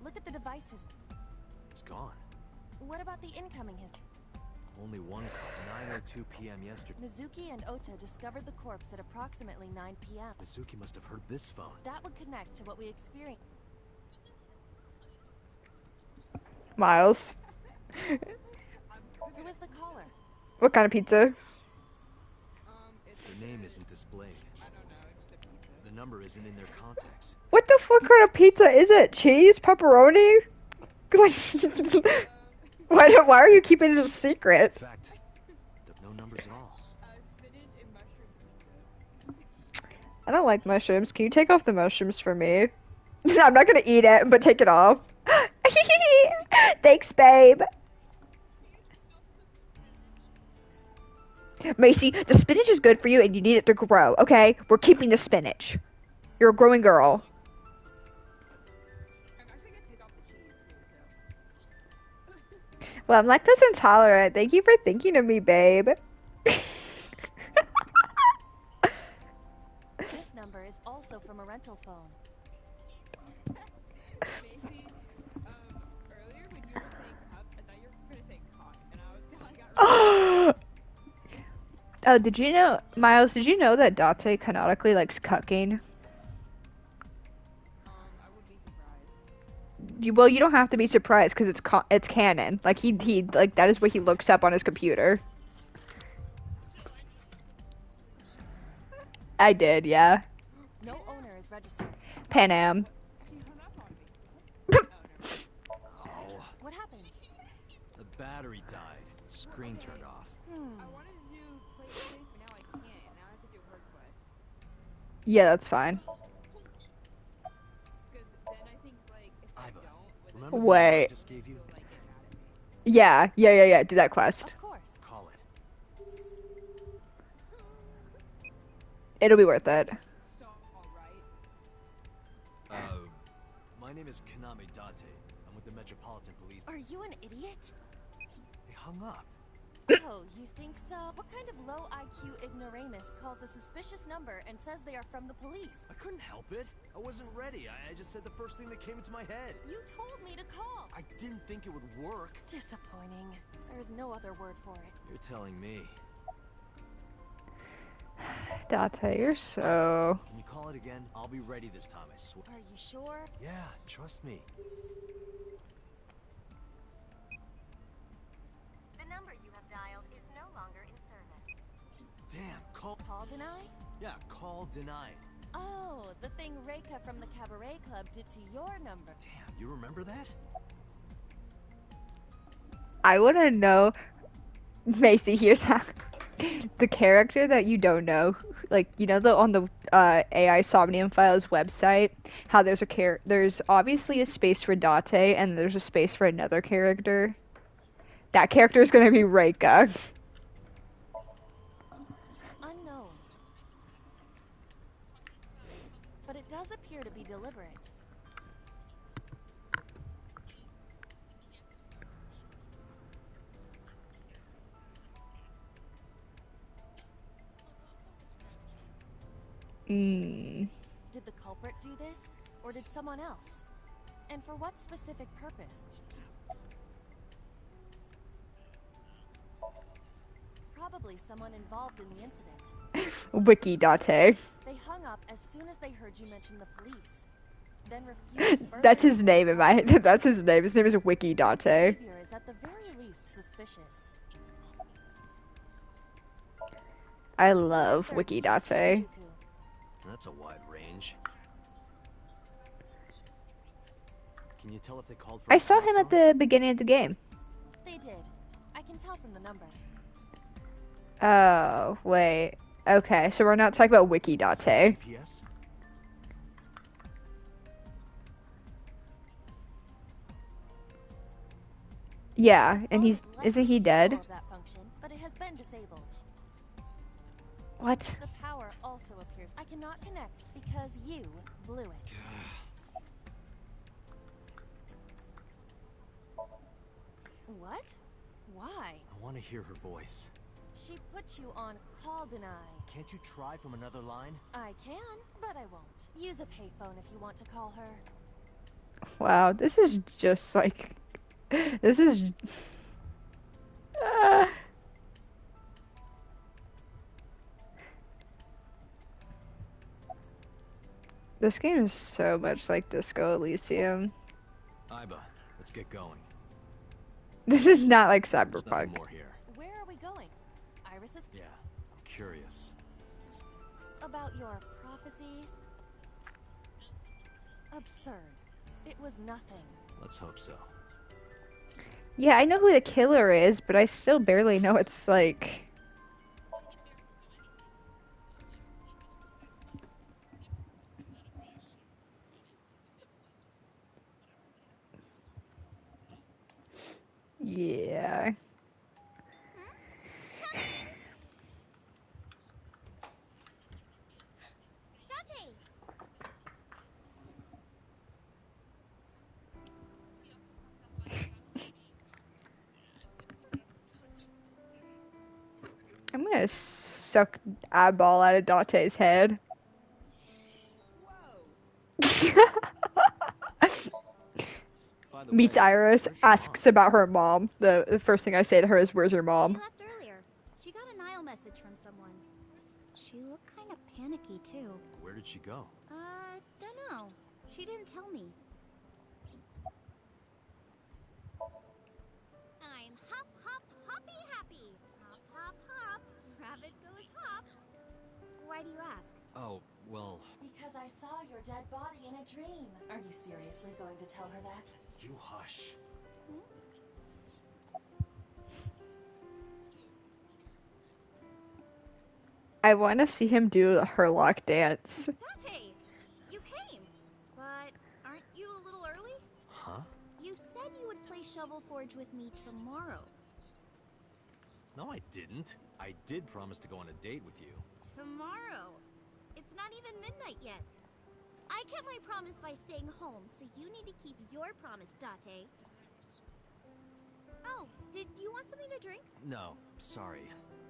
S2: look at the devices.
S3: It's gone.
S2: What about the incoming history?
S3: Only one call. 9:02 p.m. yesterday.
S2: Mizuki and Ota discovered the corpse at approximately 9 p.m.
S3: Mizuki must have heard this phone.
S2: That would connect to what we experienced.
S1: Miles,
S2: Who is the caller?
S1: what kind of pizza?
S4: It's
S3: The name isn't displayed.
S4: I don't know, just a pizza.
S3: The number isn't in their contacts.
S1: What the fuck kind of pizza is it? Cheese, pepperoni? Like, why are you keeping it a
S3: In
S1: secret?
S3: fact, no numbers at all.
S4: Spinach and mushroom pizza.
S1: I don't like mushrooms. Can you take off the mushrooms for me? I'm not gonna eat it, but take it off. Thanks, babe. Macy, the spinach is good for you and you need it to grow, okay? We're keeping the spinach. You're a growing girl.
S4: I'm actually gonna take off the cheese too, so.
S1: Well, I'm lactose intolerant. Thank you for thinking of me, babe.
S2: This number is also from a rental phone.
S4: Macy, earlier when you were saying cup, I thought you were gonna say cock, and I got
S1: Oh, did you know, Miles, did you know that Date canonically likes cucking?
S4: I would be surprised.
S1: Well, you don't have to be surprised because it's canon. Like he like that is what he looks up on his computer. I did, yeah.
S2: No owner is registered.
S1: Pan Am.
S4: You hung up on me.
S3: Oh,
S2: What happened?
S3: the battery died. The screen turned off.
S4: I wanted to do play it safe, but now I can't, and now I have to do her quest.
S1: Yeah, that's fine.
S4: Because then I think, like, if I
S3: Iva,
S4: don't, with
S3: remember
S4: it,
S3: the number I
S1: Wait.
S3: just gave you?
S4: she'll, like, get mad at me.
S1: Yeah. Do that quest.
S2: Of course.
S3: Call it.
S1: It'll be worth it.
S4: So, alright.
S3: My name is Kaname Date. I'm with the Metropolitan Police.
S2: Are you an idiot?
S3: They hung up.
S2: Oh, you think so? What kind of low IQ ignoramus calls a suspicious number and says they are from the police?
S3: I couldn't help it. I wasn't ready. I just said the first thing that came into my head.
S2: You told me to call.
S3: I didn't think it would work.
S2: Disappointing. There is no other word for it.
S3: You're telling me.
S1: Date, you're so...
S3: Can you call it again? I'll be ready this time, I swear.
S2: Are you sure?
S3: Yeah, trust me.
S6: The number you have dialed is no longer in service.
S3: Damn, call.
S2: Call deny?
S3: Yeah, call denied.
S2: Oh, the thing Reika from the Cabaret Club did to your number.
S3: Damn, you remember that?
S1: I wanna know... Macy, here's how... The character that you don't know, like, you know, on the AI Somnium Files website, how there's obviously a space for Date, and there's a space for another character. That character is gonna be Reika.
S2: Unknown. But it does appear to be deliberate.
S1: Hmm.
S2: Did the culprit do this, or did someone else? And for what specific purpose? Probably someone involved in the incident.
S1: Wikidate.
S2: They hung up as soon as they heard you mention the police. Then refused further
S1: That's his name in my
S2: calls.
S1: that's his name. His name is
S2: That
S1: Wikidate.
S2: behavior is at the very least suspicious.
S1: I love
S2: Third stage,
S1: Wikidate.
S2: Shinjuku.
S3: That's a wide range. Can you tell if they called from
S1: I
S3: a
S1: saw him at
S3: smartphone?
S1: the beginning of the game.
S2: They did. I can tell from the number.
S1: Oh, wait. Okay, so we're not talking about Wikidate.
S3: GPS?
S1: Yeah, and
S2: Phone
S1: he's
S2: is likely
S1: isn't he
S2: capable
S1: dead?
S2: of that function, but it has been disabled.
S1: What?
S2: The power also appears. I cannot connect because you blew it. What? Why?
S3: I want to hear her voice.
S2: She put you on call deny.
S3: Can't you try from another line?
S2: I can, but I won't. Use a payphone if you want to call her.
S1: Wow, this is just like this is This game is so much like Disco Elysium.
S3: Iba, let's get going.
S1: This is not like
S3: There's nothing
S1: Cyberpunk.
S3: more here.
S2: Where are we going? Iris is
S3: Yeah, I'm curious.
S2: about your prophecy. Absurd. It was nothing.
S3: Let's hope so.
S1: Yeah, I know who the killer is, but I still barely know it's like. Yeah.
S6: Dante!
S1: I'm gonna suck eyeball out of Dante's head.
S3: By the
S1: Meets
S3: way,
S1: Iris,
S3: where's your
S1: asks
S3: mom?
S1: about her mom. The first thing I say to her is, "Where's your
S6: She
S1: mom?"
S6: left earlier. She got a Nile message from someone. She looked kind of panicky, too.
S3: Where did she go?
S6: Don't know. She didn't tell me. I'm hop, hop, hoppy happy. Hop, hop, hop. Rabbit goes hop. Why do you ask?
S3: Oh, well,
S2: Because I saw your dead body in a dream. Are you seriously going to tell her that?
S3: you hush.
S1: I want to see him do the Herlock dance.
S6: Dante, you came. But aren't you a little early?
S3: Huh?
S6: You said you would play Shovel Forge with me tomorrow.
S3: No, I didn't. I did promise to go on a date with you.
S6: Tomorrow? It's not even midnight yet. I kept my promise by staying home, so you need to keep your promise, Date. Oh, did you want something to drink?
S3: No, sorry.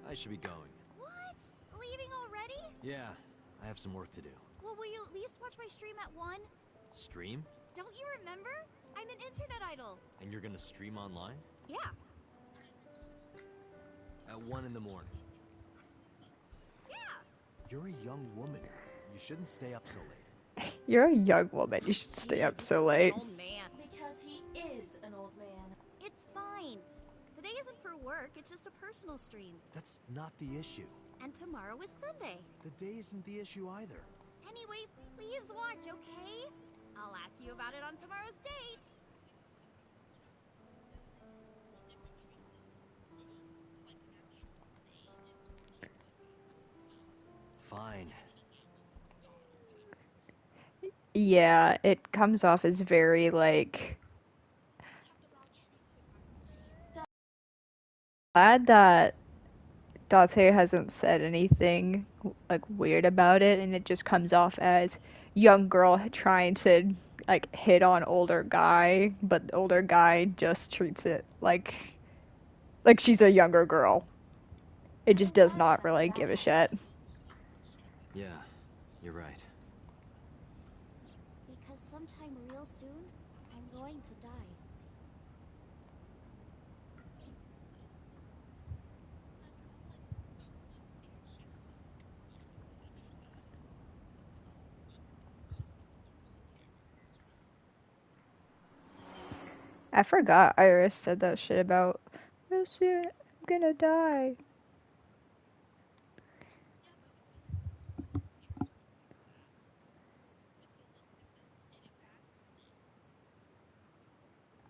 S3: I should be going.
S6: What? Leaving already?
S3: Yeah, I have some work to do.
S6: Well, will you at least watch my stream at 1?
S3: Stream?
S6: Don't you remember? I'm an internet idol.
S3: And you're gonna stream online?
S6: Yeah.
S3: At 1 in the morning.
S6: Yeah.
S3: You're a young woman. You shouldn't stay up so late.
S1: You're a young woman. You should stay up
S2: Jeez,
S1: so
S2: he's
S1: late.
S2: An old man. Because he is an old man.
S6: It's fine. Today isn't for work, it's just a personal stream.
S3: That's not the issue.
S6: And tomorrow is Sunday.
S3: The day isn't the issue either.
S6: Anyway, please watch, okay? I'll ask you about it on tomorrow's date.
S3: Fine.
S1: Yeah, it comes off as very like. Glad that Date hasn't said anything like weird about it, and it just comes off as young girl trying to like hit on older guy, but the older guy just treats it like she's a younger girl. It just does not really give a shit.
S3: Yeah. You're right.
S2: Because sometime real soon, I'm going to die.
S1: I forgot Iris said that shit about real soon I'm gonna die.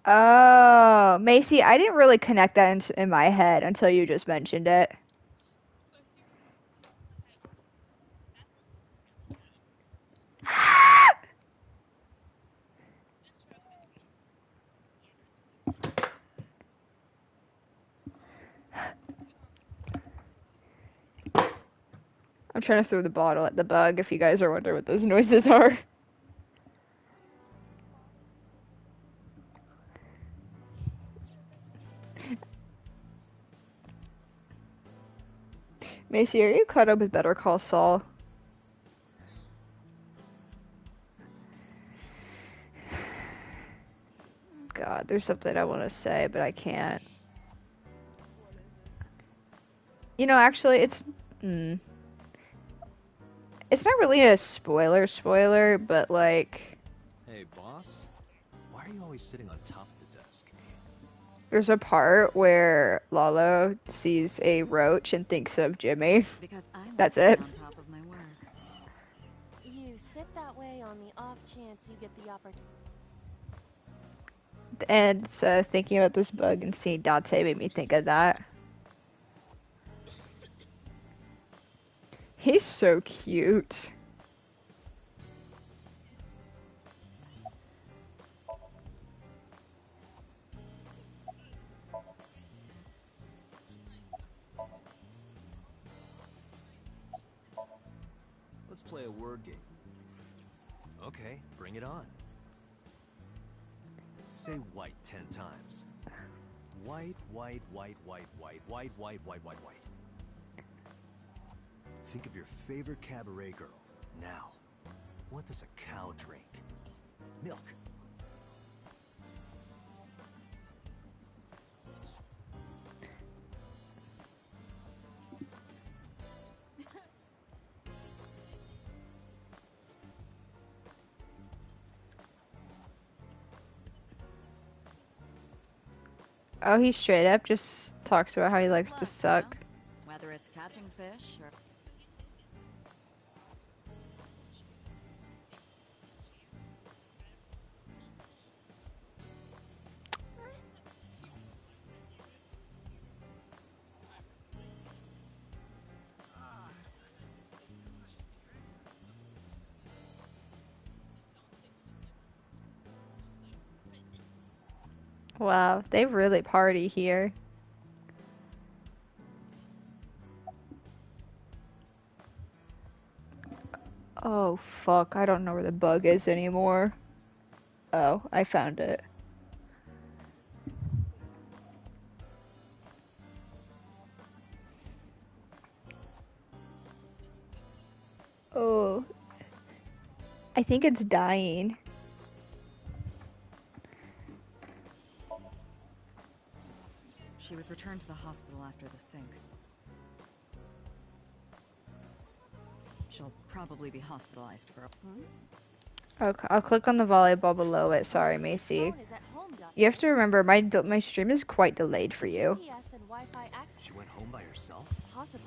S1: Oh, Macy, I didn't really connect that in my head until you just mentioned it.
S5: But here's the thing, what I also said, that one was really good. This route is
S1: I'm trying to throw the bottle at the bug if you guys are wondering what those noises are. Macy, are you caught up with Better Call Saul? God, there's something I want to say, but I can't.
S4: What is it?
S1: You know, actually, it's not really a spoiler, but like,
S3: Hey, boss. Why are you always sitting on top of the desk?
S1: there's a part where Lalo sees a roach and thinks of Jimmy.
S8: Because I like
S1: That's
S8: to be
S1: it.
S8: on top of my work.
S2: You sit that way on the off chance you get the opportunity.
S1: And so thinking about this bug and seeing Dante made me think of that. He's so cute.
S3: Let's play a word game. Okay, bring it on. Say white 10 times. White, white, white, white, white, white, white, white, white, white. Think of your favorite cabaret girl. Now, what does a cow drink? Milk.
S1: Oh, he straight up just talks about how he likes to
S8: Luck,
S1: suck.
S8: you know? Whether it's catching fish or
S1: Wow, they really party here. Oh, fuck, I don't know where the bug is anymore. Oh, I found it. Oh, I think it's dying.
S8: she was returned to the hospital after the sink. She'll probably be hospitalized for
S1: Okay, I'll click on the volleyball below it. Sorry, Macy.
S2: Phone is at home, Dr.
S1: You have to remember, my stream is quite delayed for you.
S2: GPS and Wi-Fi
S3: She went home by herself?
S2: possibly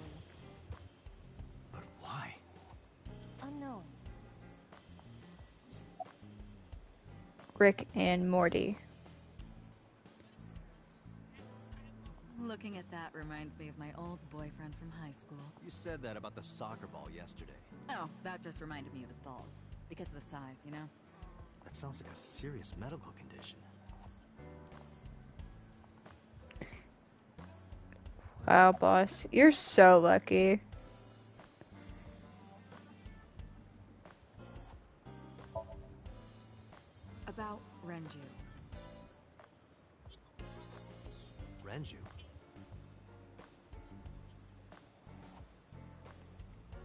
S3: But why?
S2: unknown.
S1: Rick and Morty.
S8: Looking at that reminds me of my old boyfriend from high school.
S3: You said that about the soccer ball yesterday.
S8: Oh, that just reminded me of his balls. Because of the size, you know?
S3: That sounds like a serious medical condition.
S1: Wow, boss. You're so lucky.
S8: About Renju.
S3: Renju?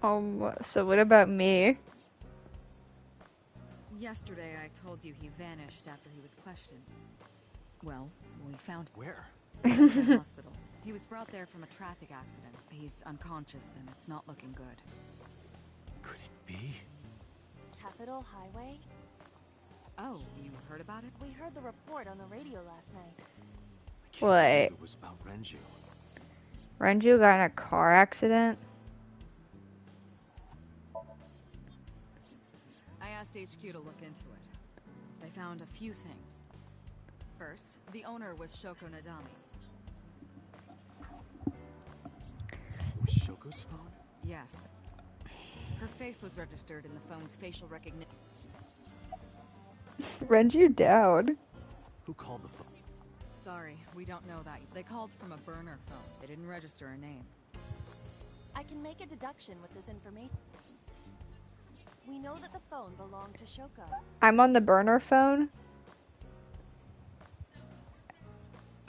S1: So what about me?
S8: Yesterday, I told you he vanished after he was questioned. Well, we found
S3: Where?
S8: him at hospital. He was brought there from a traffic accident. He's unconscious, and it's not looking good.
S3: Could it be?
S2: Capitol Highway?
S8: Oh, you heard about it?
S2: We heard the report on the radio last night.
S3: I can't
S1: What?
S3: believe it was about Renju.
S1: Renju got in a car accident?
S8: I asked HQ to look into it. They found a few things. First, the owner was Shoko Nadami.
S3: It was Shoko's phone?
S8: Yes. Her face was registered in the phone's facial recognition.
S1: Renju down.
S3: Who called the phone?
S8: Sorry, we don't know that. They called from a burner phone. They didn't register a name.
S2: I can make a deduction with this information. We know that the phone belonged to Shoko.
S1: I'm on the burner phone.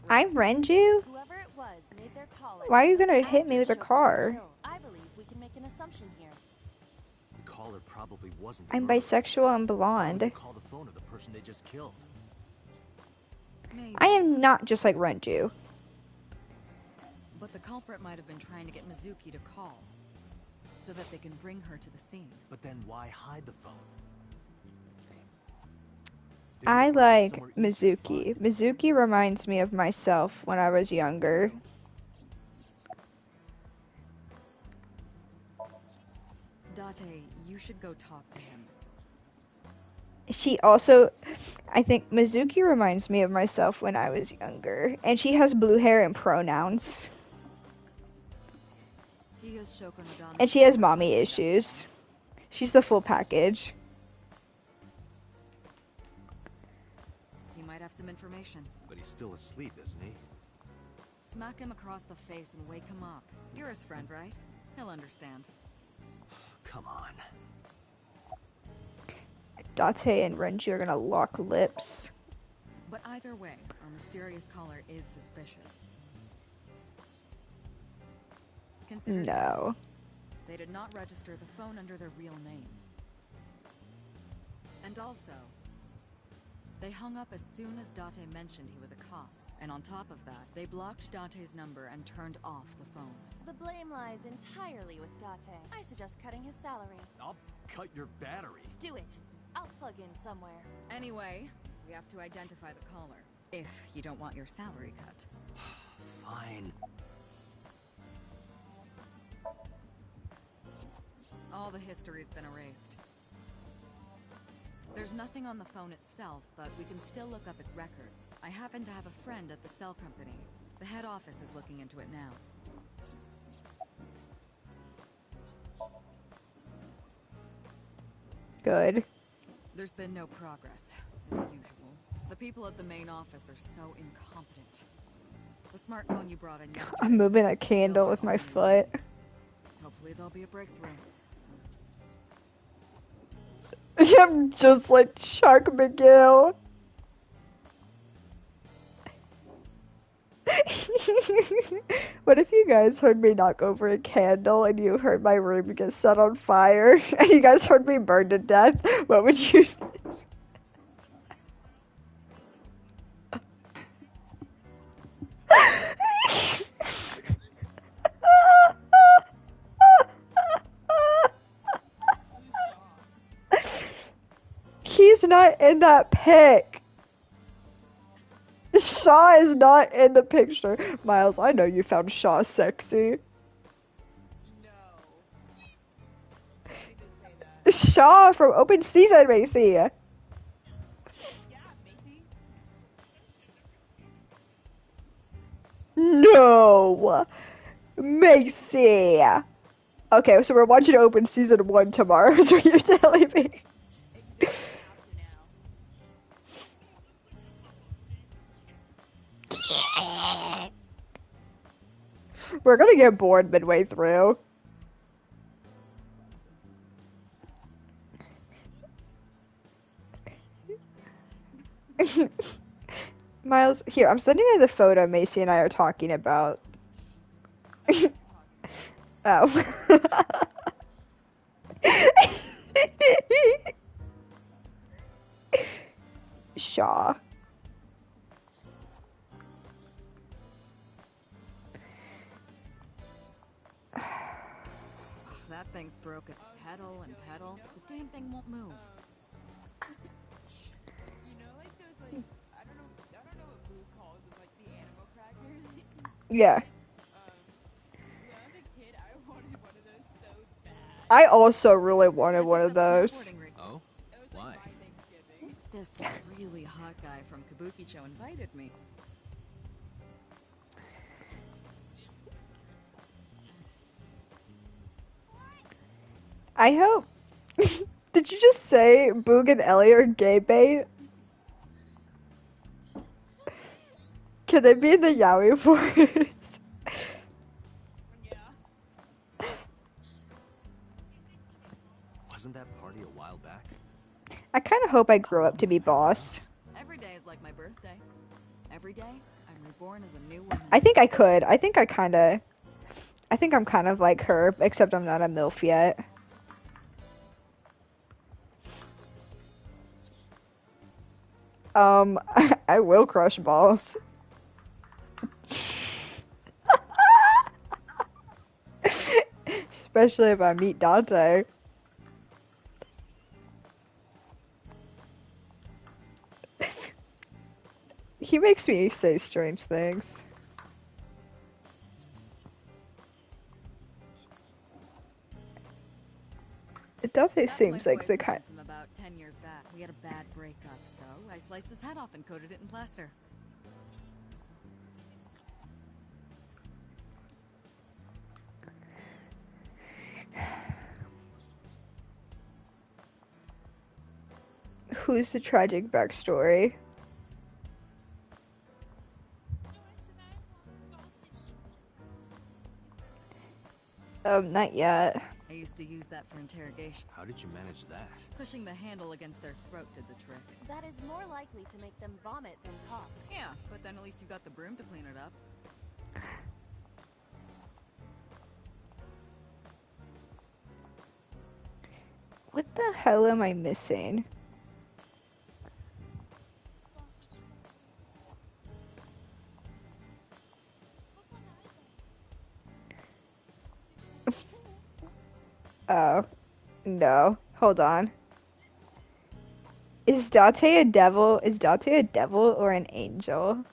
S1: I'm Renju?
S2: Whoever it was made their call.
S1: Why are you gonna
S2: minutes
S1: hit me
S2: after
S1: with a
S2: Shoko was
S1: car?
S2: killed. I believe we can make an assumption here.
S3: The caller probably wasn't the
S1: I'm
S3: murderer.
S1: bisexual and
S3: Why would
S1: blonde.
S3: they call the phone of the person they just killed?
S8: Maybe.
S1: I am not just like Renju.
S8: But the culprit might have been trying to get Mizuki to call, so that they can bring her to the scene.
S3: But then why hide the phone? They
S1: I
S3: would've left it
S1: like
S3: somewhere easy to
S1: Mizuki.
S3: find.
S1: Mizuki reminds me of myself when I was younger.
S8: Date, you should go talk to him.
S1: She also, I think Mizuki reminds me of myself when I was younger. And she has blue hair and pronouns.
S8: He is Shoko Nadami.
S1: And she has mommy issues. She's the full package.
S8: He might have some information.
S3: But he's still asleep, isn't he?
S8: Smack him across the face and wake him up. You're his friend, right? He'll understand.
S3: Come on.
S1: Date and Renji are gonna lock lips.
S8: But either way, our mysterious caller is suspicious. Consider
S1: No.
S8: this. They did not register the phone under their real name. And also, they hung up as soon as Date mentioned he was a cop. And on top of that, they blocked Date's number and turned off the phone.
S2: The blame lies entirely with Date. I suggest cutting his salary.
S3: I'll cut your battery.
S2: Do it. I'll plug in somewhere.
S8: Anyway, we have to identify the caller. If you don't want your salary cut.
S3: Fine.
S8: All the history's been erased. There's nothing on the phone itself, but we can still look up its records. I happen to have a friend at the cell company. The head office is looking into it now.
S1: Good.
S8: There's been no progress, as usual. The people at the main office are so incompetent. The smartphone you brought in yesterday...
S1: I'm moving a
S8: is
S1: candle
S8: still
S1: with my
S8: on you.
S1: foot.
S8: Hopefully there'll be a breakthrough.
S1: I'm just like Shark McGill. What if you guys heard me knock over a candle and you heard my room get set on fire and you guys heard me burn to death? What would you do? He's not in that pic. Shaw is not in the picture. Miles, I know you found Shaw sexy.
S5: No. He did say that.
S1: Shaw from Open Season, Macy.
S5: Yeah, maybe.
S1: No. Macy. Okay, so we're watching Open Season 1 tomorrow, is what you're telling me.
S5: You don't have to now.
S1: We're gonna get bored midway through. Miles, here, I'm sending you the photo Macy and I are talking about. Oh. Shaw.
S8: That thing's broken. Pedal and pedal. The damn thing won't move.
S4: You know, like those like I don't know what Blue calls them, like the animal crackers.
S1: Yeah.
S4: When I was a kid, I wanted one of those so bad.
S1: I also really wanted one of those.
S3: Oh?
S4: It was
S3: Why?
S4: like my Thanksgiving.
S8: This really hot guy from Kabukicho invited me.
S1: I hope. Did you just say Boog and Ellie are gay bait? Can they be in the Yaoi Force?
S4: Yeah.
S3: Wasn't that party a while back?
S1: I kind of hope I grow up to be boss.
S8: Every day is like my birthday. Every day, I'm reborn as a new woman.
S1: I think I could. I think I'm kind of like her, except I'm not a MILF yet. I will crush balls. Especially if I meet Dante. He makes me say strange things. Dante
S8: That's
S1: seems
S8: my
S1: like the kind.
S8: boyfriend from about 10 years back. We had a bad breakup, so I sliced his head off and coated it in plaster.
S1: Who's the tragic backstory? Not yet.
S8: I used to use that for interrogation.
S3: How did you manage that?
S8: Pushing the handle against their throat did the trick.
S2: That is more likely to make them vomit than talk.
S8: Yeah, but then at least you got the broom to clean it up.
S1: What the hell am I missing? Oh, no. Hold on. Is Dante a devil? Is Dante a devil or an angel?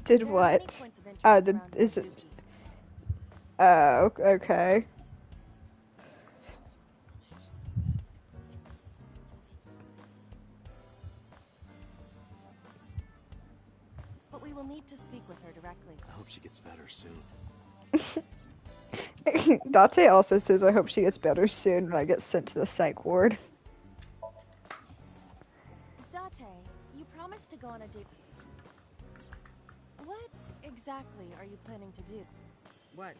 S1: Did
S2: There are
S1: what?
S2: many points of interest
S1: Oh,
S2: surrounding
S1: is it?
S2: Mizuki.
S1: Oh, okay.
S2: But we will need to speak with her directly.
S3: I hope she gets better soon.
S1: Dante also says, I hope she gets better soon when I get sent to the psych ward.
S2: Date, you promised to go on a date. What exactly are you planning to do?
S8: What?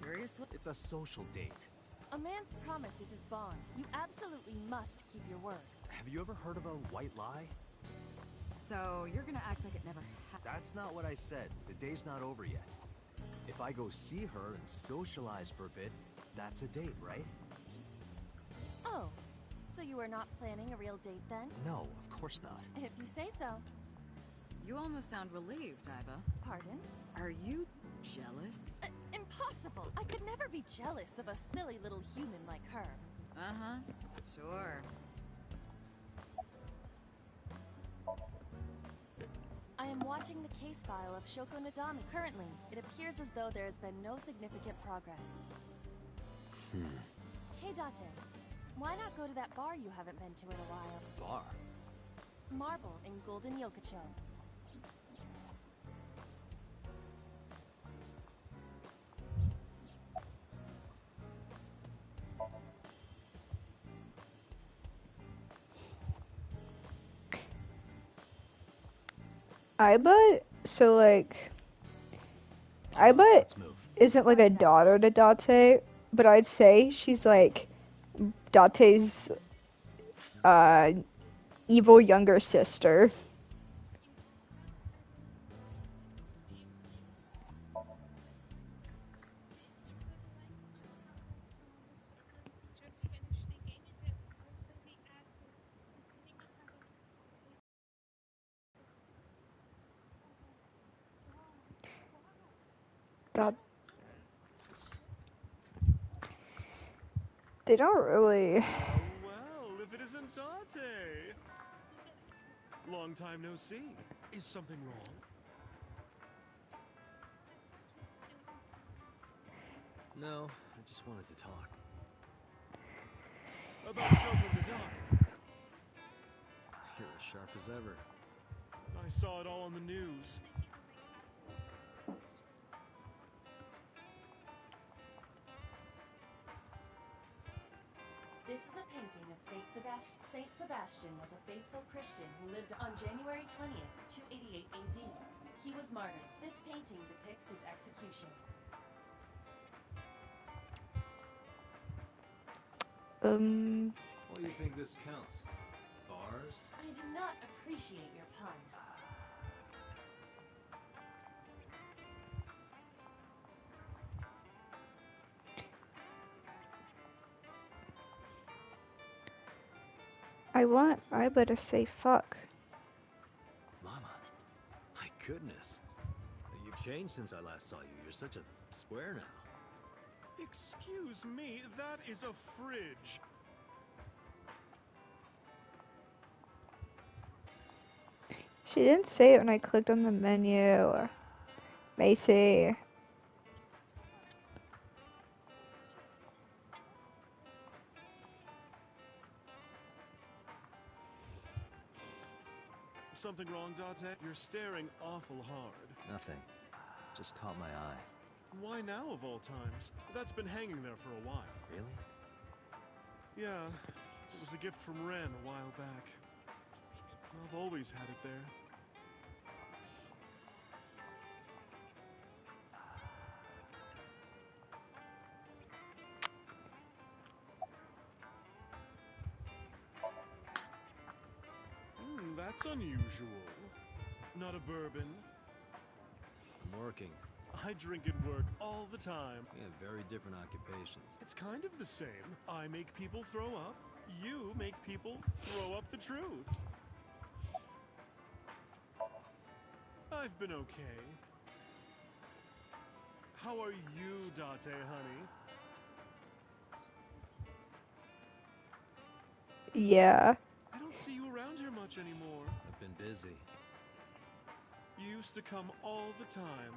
S8: Seriously?
S3: It's a social date.
S2: A man's promise is his bond. You absolutely must keep your word.
S3: Have you ever heard of a white lie?
S8: So you're gonna act like it never happened?
S3: That's not what I said. The day's not over yet. If I go see her and socialize for a bit, that's a date, right?
S2: Oh, so you are not planning a real date then?
S3: No, of course not.
S2: If you say so.
S8: You almost sound relieved, Iva.
S2: Pardon?
S8: Are you jealous?
S2: Impossible! I could never be jealous of a silly little human like her.
S8: Uh-huh. Sure.
S2: I am watching the case file of Shoko Nadami. Currently, it appears as though there has been no significant progress. Hey, Date. Why not go to that bar you haven't been to in a while?
S3: Bar?
S2: Marble in Golden Yokocho.
S1: Iba, so like, Iba
S3: Let's move.
S1: isn't like a daughter to Date, but I'd say she's like Date's evil younger sister.
S5: Just finished the game and that most of the assets didn't even have a
S1: God, they don't really.
S3: Well, if it isn't Dante! Long time no see. Is something wrong? No, I just wanted to talk. About Shoko Nadami. You're as sharp as ever. I saw it all on the news.
S2: This is a painting of Saint Sebastian. Saint Sebastian was a faithful Christian who lived on January 20th, 288 AD. He was martyred. This painting depicts his execution.
S3: What do you think this counts? Bars?
S2: I do not appreciate your pun.
S1: I better say fuck.
S3: Mama, my goodness. You've changed since I last saw you. You're such a square now. Excuse me, that is a fridge.
S1: She didn't say it when I clicked on the menu. Macy.
S3: Something wrong, Dante? You're staring awful hard. Nothing. Just caught my eye. Why now of all times? That's been hanging there for a while. Really? Yeah. It was a gift from Ren a while back. I've always had it there. That's unusual. Not a bourbon. I'm working. I drink at work all the time. We have very different occupations. It's kind of the same. I make people throw up. You make people throw up the truth. I've been okay. How are you, Date, honey?
S1: Yeah.
S3: I don't see you around here much anymore. I've been busy. You used to come all the time.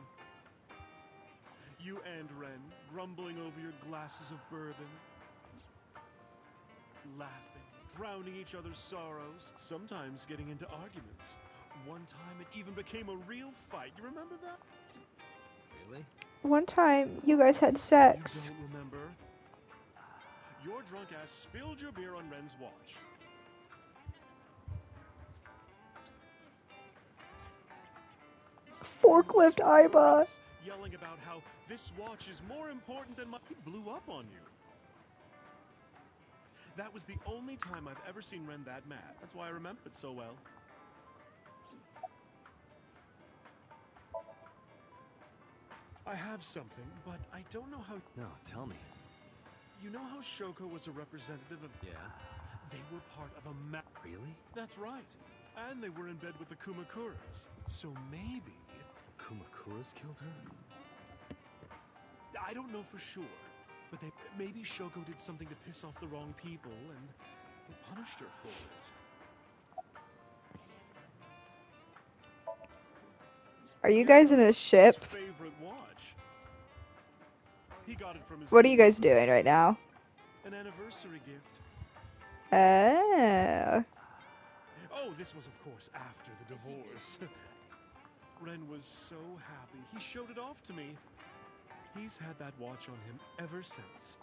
S3: You and Ren, grumbling over your glasses of bourbon. Laughing, drowning each other's sorrows, sometimes getting into arguments. One time it even became a real fight. You remember that? Really?
S1: One time you guys had sex.
S3: You don't remember? Your drunk ass spilled your beer on Ren's watch.
S1: Forklift Iba.
S3: Yelling about how this watch is more important than my... He blew up on you. That was the only time I've ever seen Ren that mad. That's why I remember it so well. I have something, but I don't know how... No, tell me. You know how Shoko was a representative of... Yeah? They were part of a map. Really? That's right. And they were in bed with the Kumakuras. So maybe... The Kumakuras killed her? I don't know for sure. But maybe Shoko did something to piss off the wrong people, and they punished her for it.
S1: Are you guys in a ship?
S3: His favorite watch. He got it from his...
S1: What are you guys doing right now?
S3: An anniversary gift.
S1: Oh.
S3: Oh, this was, of course, after the divorce. Ren was so happy. He showed it off to me. He's had that watch on him ever since.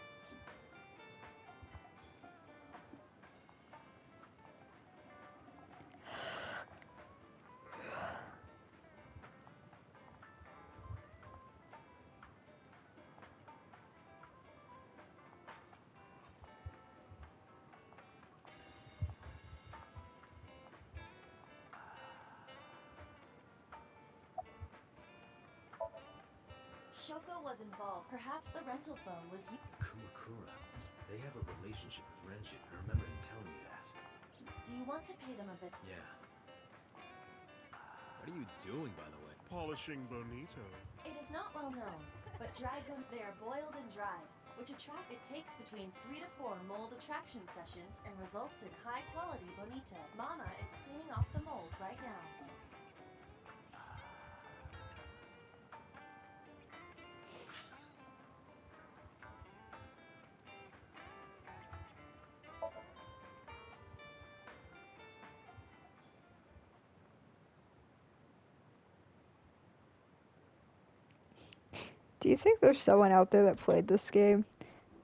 S2: Shoko was involved, perhaps the rental phone was used.
S10: Kumakura. They have a relationship with Renju. I remember him telling me that.
S2: Do you want to pay them a bit?
S10: Yeah. What are you doing, by the way?
S3: Polishing bonito.
S2: It is not well known, but dried they are boiled and dried, which it takes between 3 to 4 mold extraction sessions and results in high quality bonito. Mama is cleaning off the mold right now.
S1: Do you think there's someone out there that played this game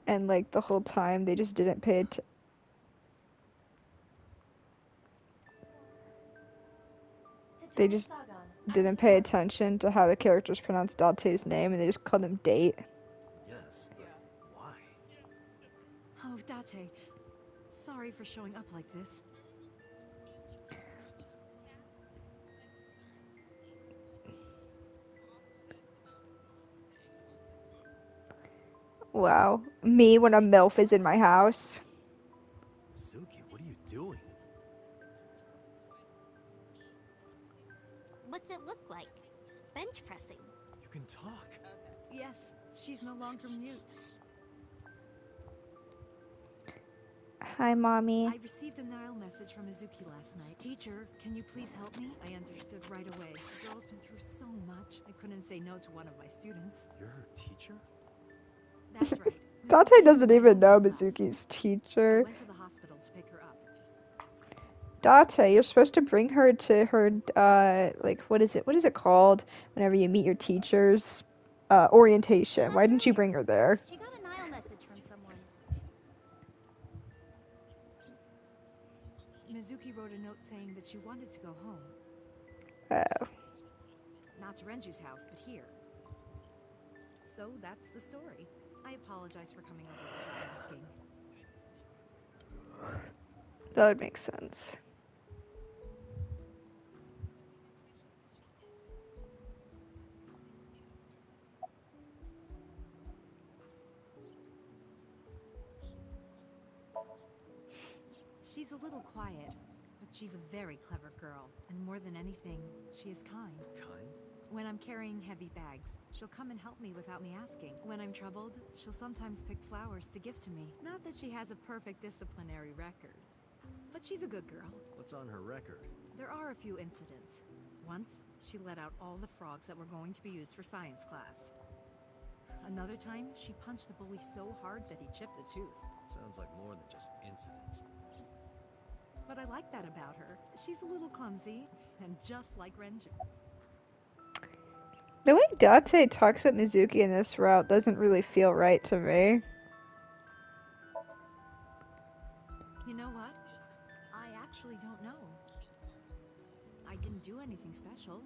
S1: and like the whole time they just didn't pay they just didn't pay attention to how the characters pronounced Dante's name and they just called him Date?
S10: Yes, but why?
S8: Oh, Date. Sorry for showing up like this.
S1: Wow. Me when a MILF is in my house.
S10: Suki, what are you doing?
S11: What's it look like? Bench pressing.
S10: You can talk.
S8: Yes, she's no longer mute.
S1: Hi, Mommy.
S8: I received a Nile message from Mizuki last night. Teacher, can you please help me? I understood right away. The girl's been through so much. I couldn't say no to one of my students.
S10: You're her teacher?
S8: That's right.
S1: Dante doesn't even know Mizuki's teacher.
S8: I went to the hospital to pick her up.
S1: Date, you're supposed to bring her to her, like, what is it called? Whenever you meet your teachers? Orientation. Why didn't you bring her there?
S11: She got a Nile message from someone.
S8: Mizuki wrote a note saying that she wanted to go home.
S1: Oh.
S8: Not to Renju's house, but here. So that's the story. I apologize for coming over without asking.
S1: That would make sense.
S8: She's a little quiet, but she's a very clever girl. And more than anything, she is kind.
S10: Kind?
S8: When I'm carrying heavy bags, she'll come and help me without me asking. When I'm troubled, she'll sometimes pick flowers to give to me. Not that she has a perfect disciplinary record, but she's a good girl.
S10: What's on her record?
S8: There are a few incidents. Once, she let out all the frogs that were going to be used for science class. Another time, she punched a bully so hard that he chipped a tooth.
S10: Sounds like more than just incidents.
S8: But I like that about her. She's a little clumsy, and just like Renju.
S1: The way Date talks with Mizuki in this route doesn't really feel right to me.
S8: You know what? I actually don't know. I didn't do anything special.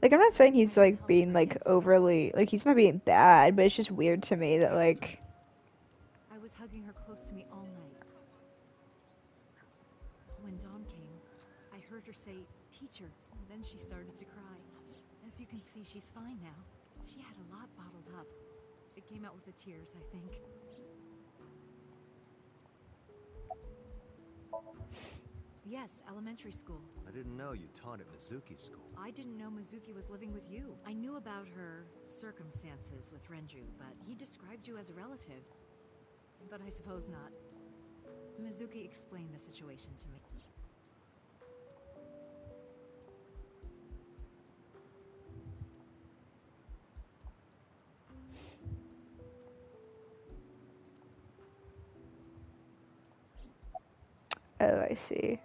S1: Like, I'm not saying he's, like, being, like, overly... Like, he's not being bad, but it's just weird to me that, like...
S8: I was hugging her close to me all night. When dawn came, I heard her say, "Teacher," and then she started to cry. As you can see, she's fine now. She had a lot bottled up. It came out with the tears, I think. Yes, elementary school.
S10: I didn't know you taught at Mizuki's school.
S8: I didn't know Mizuki was living with you. I knew about her circumstances with Renju, but he described you as a relative. But I suppose not. Mizuki explained the situation to me.
S1: Oh, I see.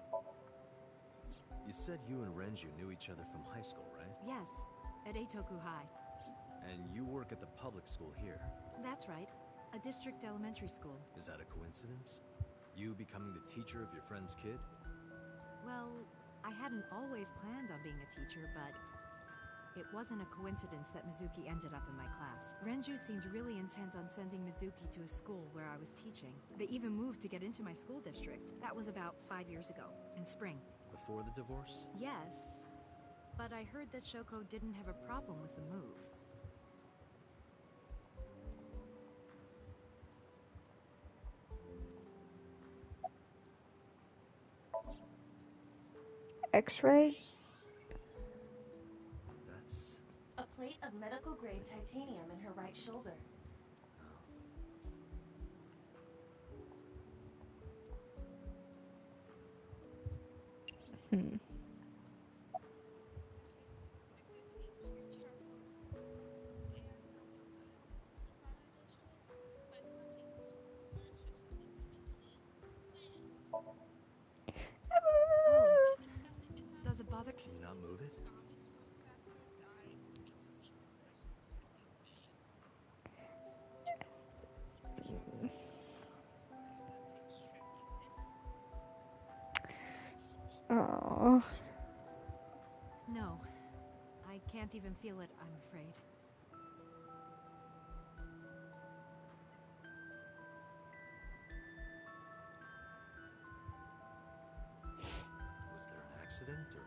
S10: You said you and Renju knew each other from high school, right?
S8: Yes, at Eitoku High.
S10: And you work at the public school here.
S8: That's right. A district elementary school.
S10: Is that a coincidence? You becoming the teacher of your friend's kid?
S8: Well, I hadn't always planned on being a teacher, but it wasn't a coincidence that Mizuki ended up in my class. Renju seemed really intent on sending Mizuki to a school where I was teaching. They even moved to get into my school district. That was about 5 years ago, in spring.
S10: Before the divorce?
S8: Yes, but I heard that Shoko didn't have a problem with the move.
S1: X-ray?
S10: That's...
S2: A plate of medical grade titanium in her right shoulder.
S1: Hmm.
S8: Oh, does it bother?
S10: Can you not move it?
S1: Oh.
S8: No, I can't even feel it, I'm afraid.
S10: Was there an accident, or...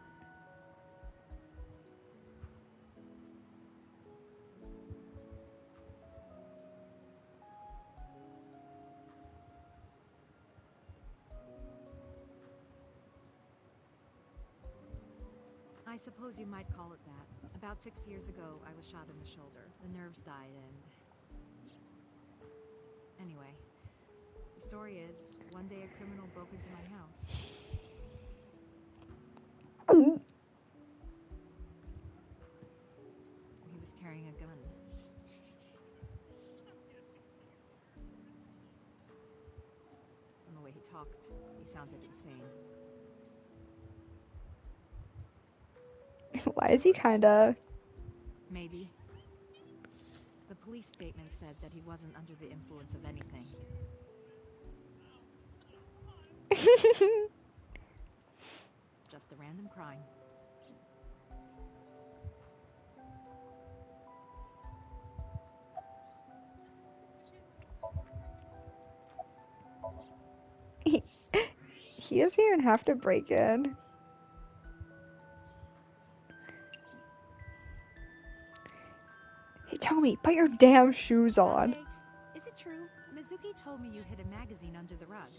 S8: I suppose you might call it that. About 6 years ago, I was shot in the shoulder. The nerves died and... Anyway, the story is, one day a criminal broke into my house. He was carrying a gun. And the way he talked, he sounded insane.
S1: Why is he kinda...
S8: Maybe. The police statement said that he wasn't under the influence of anything. Just a random crime.
S1: He doesn't even have to break in. Hey Tommy, put your damn shoes on.
S8: Dante, is it true? Mizuki told me you hid a magazine under the rug.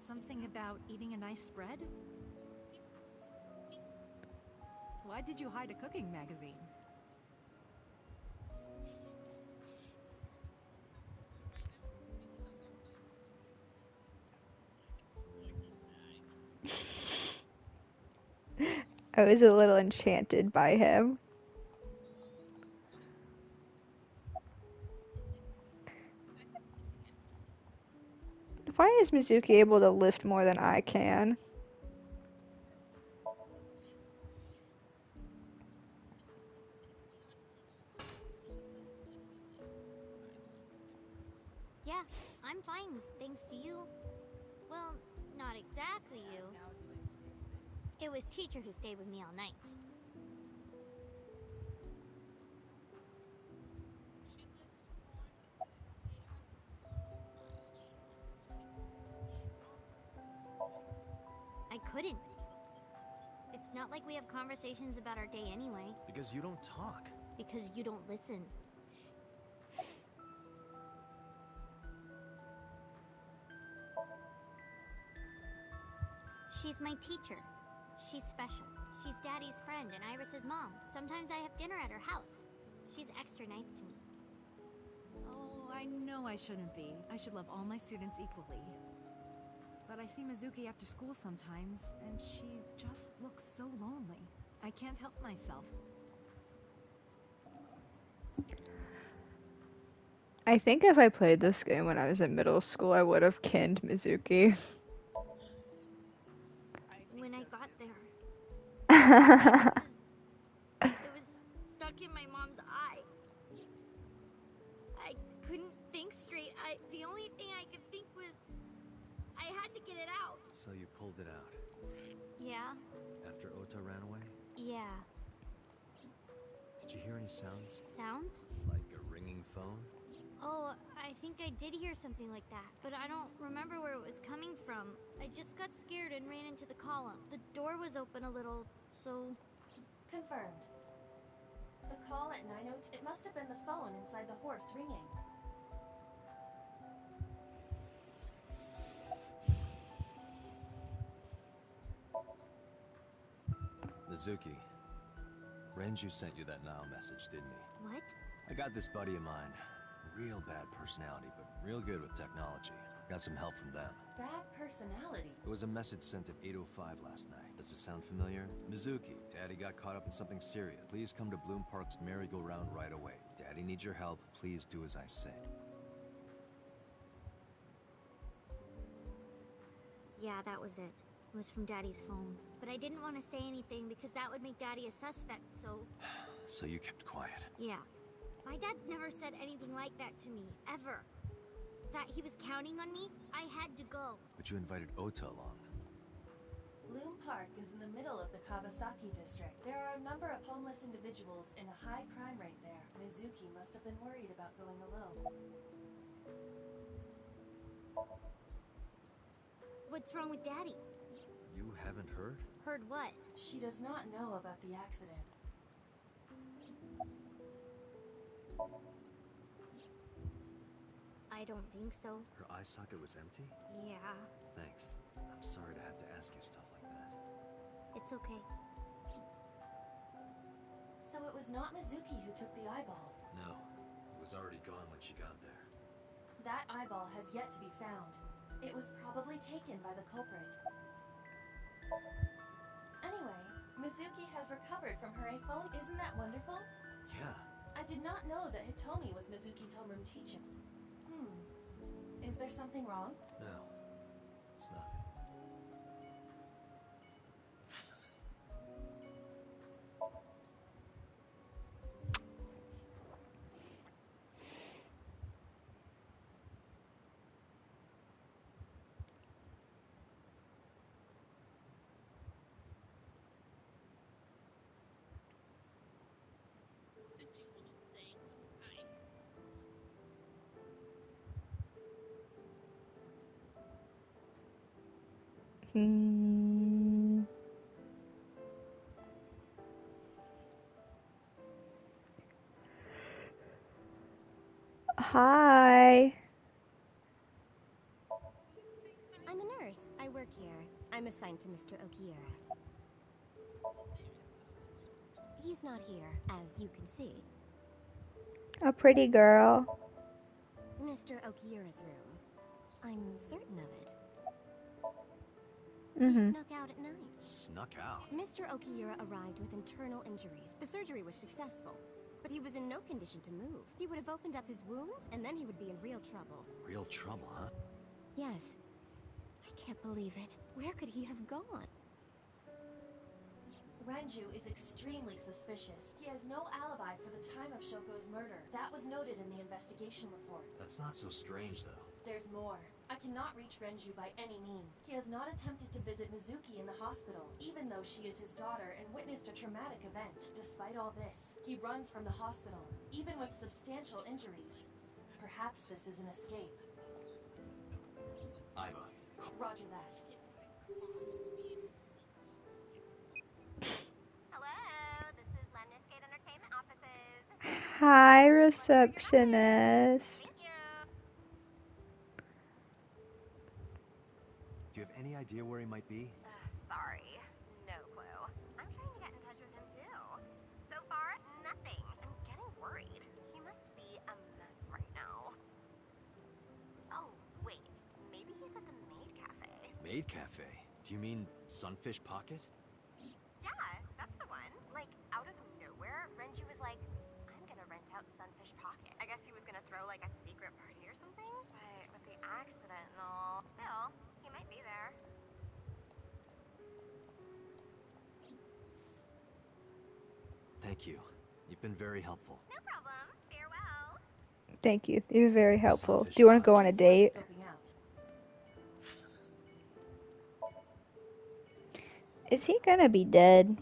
S8: Something about eating a nice spread? Why did you hide a cooking magazine?
S1: I was a little enchanted by him. Why is Mizuki able to lift more than I can?
S11: Yeah, I'm fine, thanks to you. Well, not exactly you. It was teacher who stayed with me all night. I couldn't. It's not like we have conversations about our day anyway.
S10: Because you don't talk.
S11: Because you don't listen. She's my teacher. She's special. She's Daddy's friend and Iris's mom. Sometimes I have dinner at her house. She's extra nice to me.
S8: Oh, I know I shouldn't be. I should love all my students equally. But I see Mizuki after school sometimes, and she just looks so lonely. I can't help myself.
S1: I think if I played this game when I was in middle school, I would have kinned Mizuki.
S11: When I got there, it was stuck in my mom's eye. I couldn't think straight. The only thing I could think was I had to get it out.
S10: So you pulled it out.
S11: Yeah?
S10: After Ota ran away?
S11: Yeah.
S10: Did you hear any sounds?
S11: Sounds?
S10: Like a ringing phone?
S11: Oh, I think I did hear something like that, but I don't remember where it was coming from. I just got scared and ran into the column. The door was open a little, so...
S2: Confirmed. The call at 9:02. It must have been the phone inside the horse ringing.
S10: Mizuki, Renju sent you that now message, didn't he?
S11: What?
S10: I got this buddy of mine. Real bad personality, but real good with technology. Got some help from them.
S2: Bad personality?
S10: It was a message sent at 8:05 last night. Does it sound familiar? Mizuki, Daddy got caught up in something serious. Please come to Bloom Park's merry-go-round right away. Daddy needs your help. Please do as I say.
S11: Yeah, that was it. It was from Daddy's phone. But I didn't want to say anything because that would make Daddy a suspect, so...
S10: So you kept quiet.
S11: Yeah. My dad's never said anything like that to me, ever. That he was counting on me, I had to go.
S10: But you invited Ota along.
S2: Bloom Park is in the middle of the Kawasaki district. There are a number of homeless individuals and a high crime rate there. Mizuki must have been worried about going alone.
S11: What's wrong with Daddy?
S10: You haven't heard?
S11: Heard what?
S2: She does not know about the accident.
S11: I don't think so.
S10: Her eye socket was empty?
S11: Yeah.
S10: Thanks. I'm sorry to have to ask you stuff like that.
S11: It's okay.
S2: So it was not Mizuki who took the eyeball.
S10: No. It was already gone when she got there.
S2: That eyeball has yet to be found. It was probably taken by the culprit. Anyway, Mizuki has recovered from her iPhone. Isn't that wonderful?
S10: Yeah.
S2: I did not know that Hitomi was Mizuki's homeroom teacher. Is there something wrong?
S10: No. It's nothing.
S5: To do little things.
S1: Hi.
S12: I'm a nurse. I work here. I'm assigned to Mr. Okiura. He's not here, as you can see.
S1: A pretty girl.
S12: Mr. Okiura's room. I'm certain of it.
S1: Mm-hmm.
S12: He snuck out at night.
S10: Snuck out?
S12: Mr. Okiura arrived with internal injuries. The surgery was successful, but he was in no condition to move. He would have opened up his wounds, and then he would be in real trouble.
S10: Real trouble, huh?
S12: Yes. I can't believe it. Where could he have gone?
S2: Renju is extremely suspicious. He has no alibi for the time of Shoko's murder. That was noted in the investigation report.
S10: That's not so strange, though.
S2: There's more. I cannot reach Renju by any means. He has not attempted to visit Mizuki in the hospital, even though she is his daughter and witnessed a traumatic event. Despite all this, he runs from the hospital, even with substantial injuries. Perhaps this is an escape.
S10: Iva.
S2: Roger that.
S6: Hello, this is Lemniscate Entertainment offices.
S1: Hi, receptionist.
S6: Thank you.
S10: Do you have any idea where he might be?
S6: Sorry, no clue. I'm trying to get in touch with him too. So far, nothing. I'm getting worried. He must be a mess right now. Oh, wait. Maybe he's at the Maid Cafe.
S10: Maid Cafe? Do you mean Sunfish Pocket?
S6: Yeah, that's the one. Like, out of nowhere, Renju was like, I'm gonna rent out Sunfish Pocket. I guess he was gonna throw like a secret party or something? But with the accident and all, still, he might be there.
S10: Thank you. You've been very helpful.
S6: No problem. Farewell.
S1: Thank you. You're very helpful. Do you want to go on a date?
S2: Scoping out.
S1: Is he gonna be dead?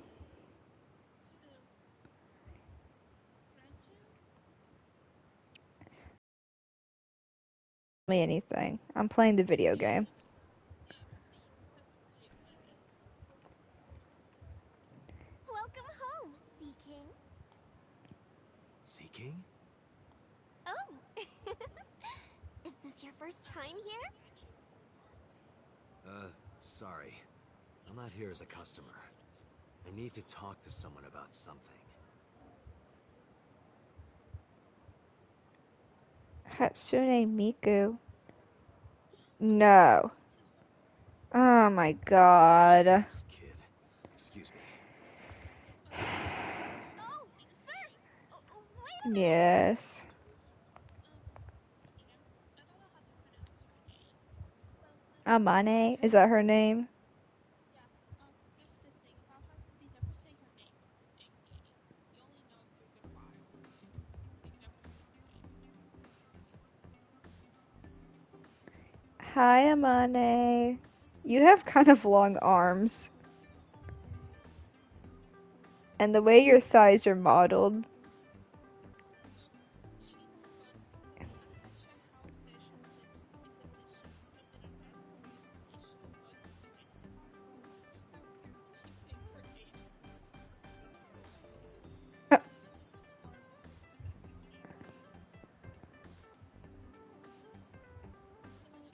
S1: Me anything. I'm playing the video game.
S12: Welcome home, Sea King.
S10: Sea King?
S12: Oh! Is this your first time here?
S10: Sorry. I'm not here as a customer. I need to talk to someone about something.
S1: Hatsune Miku. No. Oh my god.
S10: This kid. Excuse me.
S12: Oh, sir! Wait a minute!
S1: Yes. Amane? Is that her name?
S5: Yeah, here's the thing about her, they never say her name, aka. You only know if you're gonna buy. They never say her name.
S1: Hi, Amane. You have kind of long arms. And the way your thighs are modeled.
S5: She's fun because I'm not sure how official this is because it's just a bit of a translation, but it's marvelous how carefully she picked her Asian words, especially arms or something. Some of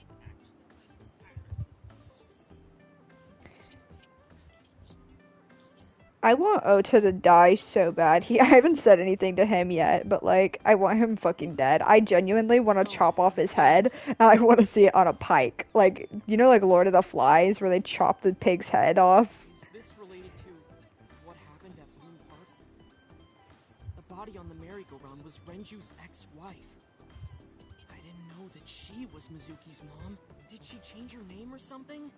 S5: she's actually like embarrassed she's picked her H to
S1: I want Ota to die so bad. I haven't said anything to him yet, but like, I want him fucking dead. I genuinely want to chop off his head, and I want to see it on a pike. Like, you know, like Lord of the Flies, where they chop the pig's head off?
S13: Is this related to what happened at Bloom Park? The body on the merry-go-round was Renju's ex-wife. I didn't know that she was Mizuki's mom. Did she change her name or something?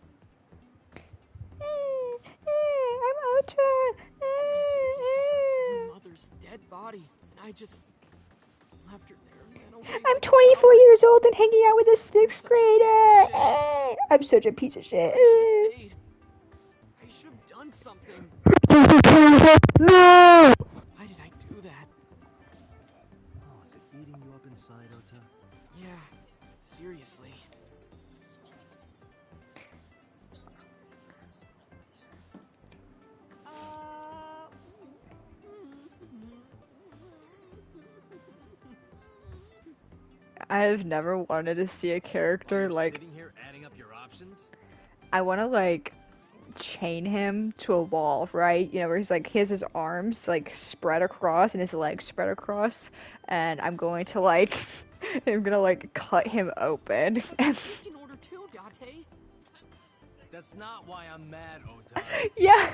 S1: I'm Ota.
S13: Mizuki saw her mother's dead body, and I just left her there and ran away.
S1: I'm
S13: like
S1: 24
S13: a
S1: years old and hanging out with a sixth
S13: such a piece of
S1: grader. I'm such a piece of shit.
S13: I should have stayed. I should have done something.
S1: No!
S13: Why did I do that?
S10: Oh, is it eating you up inside, Ota?
S13: Yeah, seriously.
S1: I've never wanted to see a character like,
S10: Sitting here adding up your options?
S1: I want to like chain him to a wall, right? You know, where he's like, he has his arms like spread across and his legs spread across, and I'm going to like, I'm gonna like cut him open.
S13: In order to, Date.
S10: That's not why I'm mad, Ota.
S1: Yeah.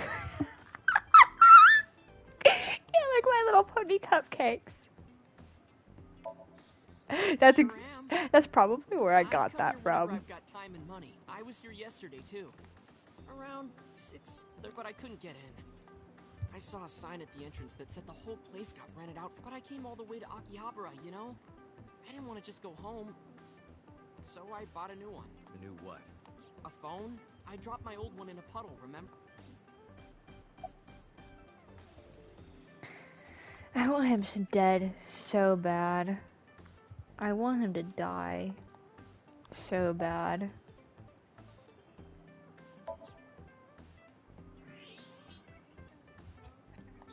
S1: Yeah, like My Little Pony cupcakes. That's probably where I got that from.
S13: I've got time and money. I was here yesterday too. Around 6, but I couldn't get in. I saw a sign at the entrance that said the whole place got rented out, but I came all the way to Akihabara, you know? I didn't want to just go home. So I bought a new one.
S10: A new what?
S13: A phone? I dropped my old one in a puddle, remember?
S1: I want him dead so bad. I want him to die so bad.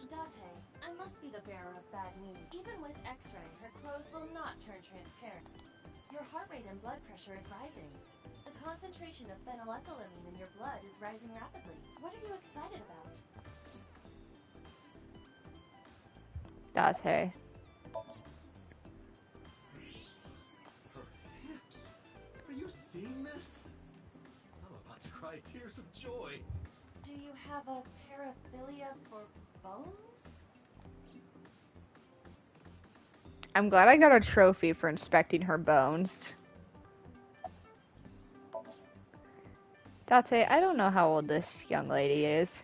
S2: Date, I must be the bearer of bad news. Even with X-ray, her clothes will not turn transparent. Your heart rate and blood pressure is rising. The concentration of phenylethylamine in your blood is rising rapidly. What are you excited about?
S1: Date.
S3: Her hips. Are you seeing this? I'm about to cry tears of joy.
S2: Do you have a paraphilia for bones?
S1: I'm glad I got a trophy for inspecting her bones. Date, I don't know how old this young lady is.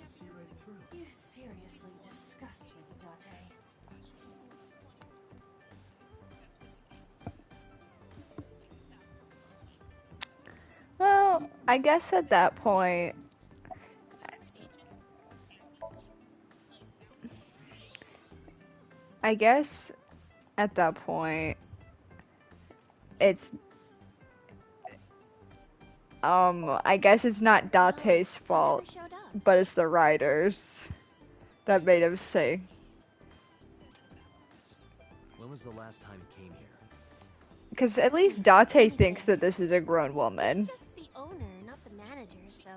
S3: See right through.
S2: You seriously disgust me, Date.
S1: Well, I guess at that point, it's I guess it's not Date's fault, but it's the writers that made him say.
S10: When was the last time he came here?
S1: Because at least Date thinks that this is a grown woman.
S12: He's just the owner, not the manager, so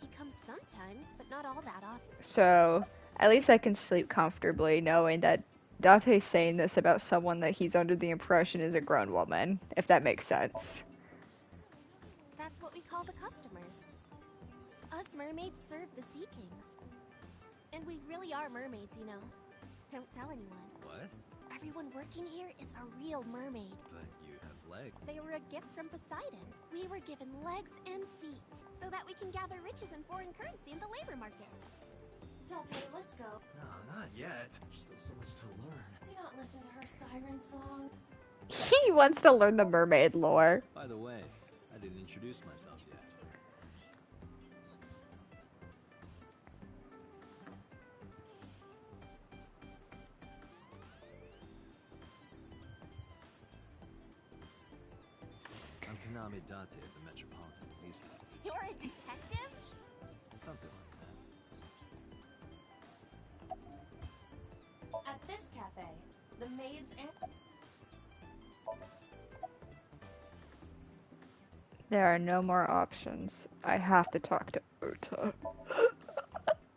S12: He comes sometimes, but not all that often.
S1: So, at least I can sleep comfortably knowing that Dante's saying this about someone that he's under the impression is a grown woman, if that makes sense.
S12: That's what we call the customers. Us mermaids serve the Sea Kings. And we really are mermaids, you know. Don't tell anyone.
S10: What?
S12: Everyone working here is a real mermaid.
S10: But you have legs.
S12: They were a gift from Poseidon. We were given legs and feet, so that we can gather riches and foreign currency in the labor market.
S2: Dante, let's go.
S10: No, not yet. There's still so much to learn.
S2: Do not listen to her siren song.
S1: He wants to learn the mermaid lore.
S10: By the way, I didn't introduce myself yet. I'm Kaname Dante of the Metropolitan Police Department.
S12: You're a detective?
S10: Something like that.
S2: At this cafe, the maids and...
S1: There are no more options. I have to talk to Ota.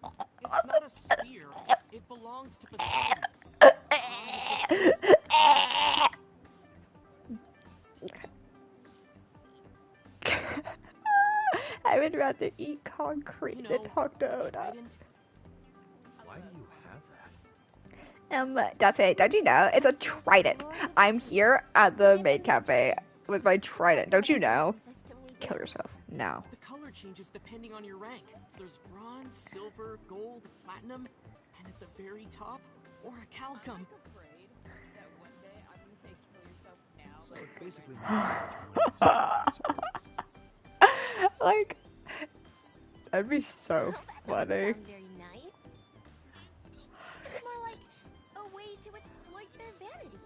S13: It's not a sphere. It belongs to Poseidon.
S1: I would rather eat concrete than talk to Ota.
S10: Why do you have that?
S1: Dante, don't you know? It's a trident. I'm here at the maid cafe with my trident. Don't you know? Kill yourself. No.
S13: The color changes depending on your rank. There's bronze, silver, gold, platinum, and at the very top, orichalcum.
S10: So it basically means
S1: Like, that'd be so funny.
S12: Very nice. It's more like a way to exploit their vanity,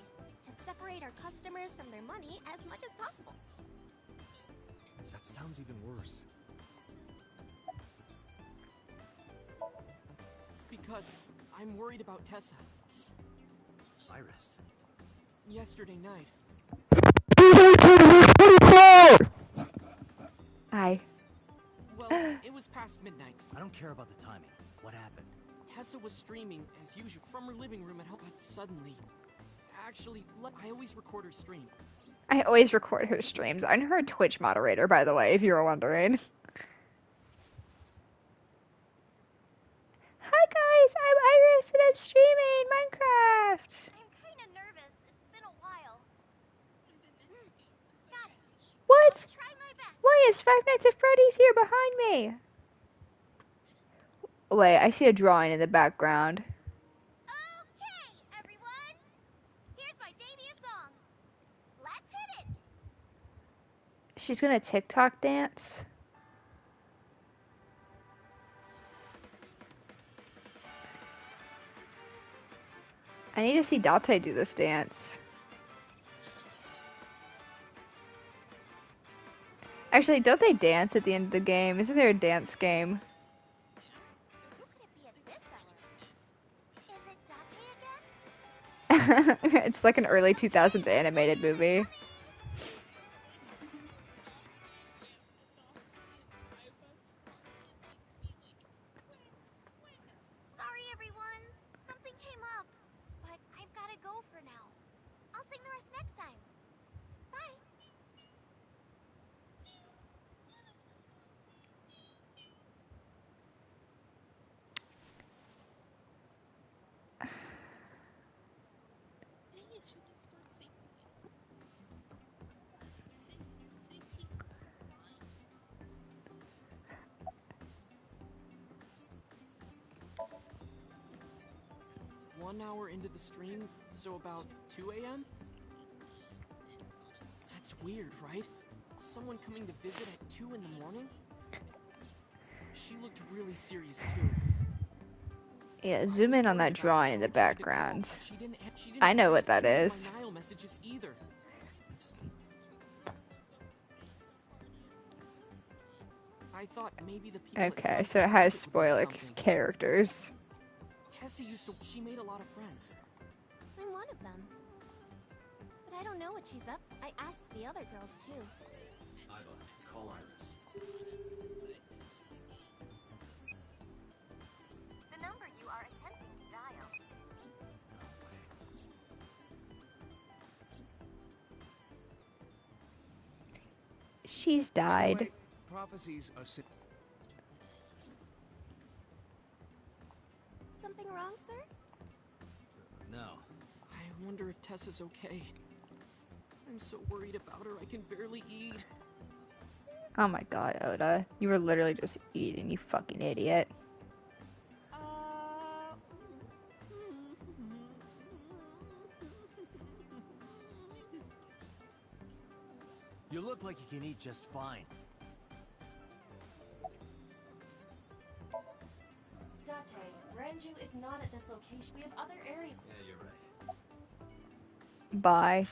S12: to separate our customers from their money as much as possible.
S10: That sounds even worse.
S13: Because I'm worried about Tessa.
S10: Iris.
S13: Yesterday night.
S1: Hi.
S13: Well, it was past midnight.
S10: I don't care about the timing. What happened?
S13: Tessa was streaming, as usual, from her living room at home, but suddenly... Actually, I always record her stream.
S1: I always record her streams. I'm her Twitch moderator, by the way, if you were wondering. Hi guys, I'm Iris and I'm streaming Minecraft.
S11: I'm kinda nervous. It's been a while. Got it.
S1: What?
S11: I'll try my best.
S1: Why is Five Nights at Freddy's here behind me? Wait, I see a drawing in the background.
S11: Okay, everyone. Here's my debut song. Let's hit it.
S1: She's gonna TikTok dance. I need to see Dante do this dance. Actually, don't they dance at the end of the game? Isn't there a dance game?
S11: Who could it be at this hour? Is it Dante again?
S1: It's like an early 2000s animated movie.
S11: Sorry, everyone. Something came up. But I've gotta go for now. I'll sing the rest next time. Bye.
S5: Dang it, she can start singing again. Say teeth is fine.
S13: 1 hour into the stream, so about 2 a.m.? That's weird, right? Someone coming to visit at 2 in the morning? She looked really serious, too.
S1: Yeah, zoom in on that drawing in the background. I know what that is.
S13: My Nile messages either. I thought maybe the people at
S1: Okay,
S13: some
S1: so it has
S13: perspective would be
S1: spoiler
S13: something.
S1: characters.
S13: Tessa she made a lot of friends.
S12: I'm one of them. But I don't know what she's up to. I asked the other girls too.
S10: Iva, call Iris.
S1: She's died.
S7: Anyway, prophecies are
S12: Something wrong, sir?
S10: No.
S13: I wonder if Tessa's okay. I'm so worried about her, I can barely eat.
S1: Oh my god, Oda. You were literally just eating, you fucking idiot.
S10: You look like you can eat just fine.
S2: Date, Renju is not at this location. We have other areas.
S10: Yeah, you're right.
S1: Bye.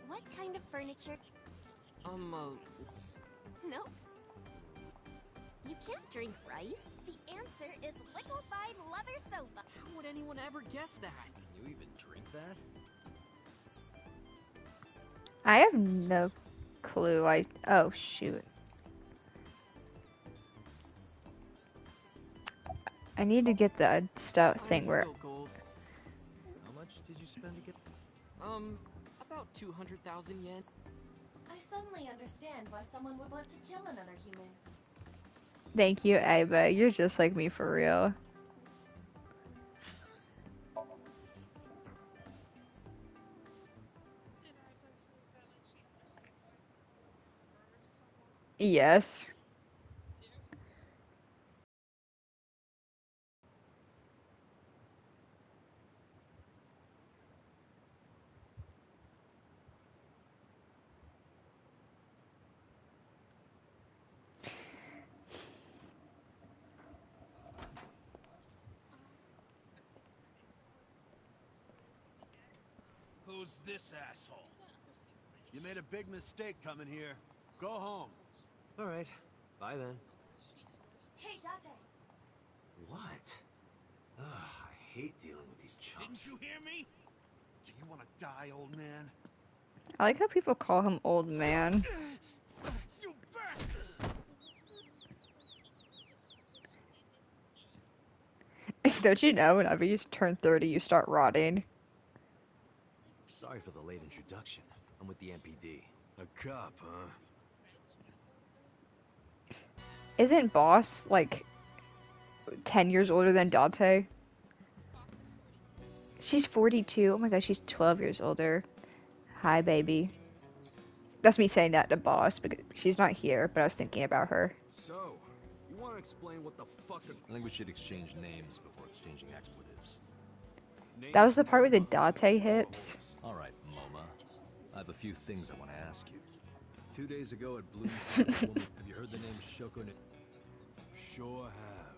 S12: What kind of furniture? No. You can't drink rice. The answer is liquefied leather sofa.
S13: How would anyone ever guess that?
S10: Can you even drink that?
S1: I have no clue. Oh shoot. I need to get the stuff thing where.
S13: Still gold.
S10: How much did you spend to get?
S13: About 200,000 yen.
S2: I suddenly understand why someone would want to kill another human.
S1: Thank you, Ava. You're just like me for real. Yes.
S9: Who's this asshole?
S10: You made a big mistake coming here. Go home. All right. Bye then.
S2: Hey, Date.
S10: What? Ugh, I hate dealing with these chumps.
S9: Didn't you hear me?
S3: Do you want to die, old man?
S1: I like how people call him old man.
S3: You bastard!
S1: Don't you know whenever you turn 30 you start rotting?
S10: Sorry for the late introduction. I'm with the MPD. A cop, huh?
S1: Isn't Boss like 10 years older than Dante? She's 42. Oh my god, she's 12 years older. Hi, baby. That's me saying that to Boss because she's not here, but I was thinking about her.
S10: So, you want to explain what the fuck? I think we should exchange names before exchanging expletives.
S1: That was the part with the Date hips.
S10: All right, Moma. I have a few things I want to ask you. 2 days ago at Bloom Park, have you heard the name Shoko? Sure have.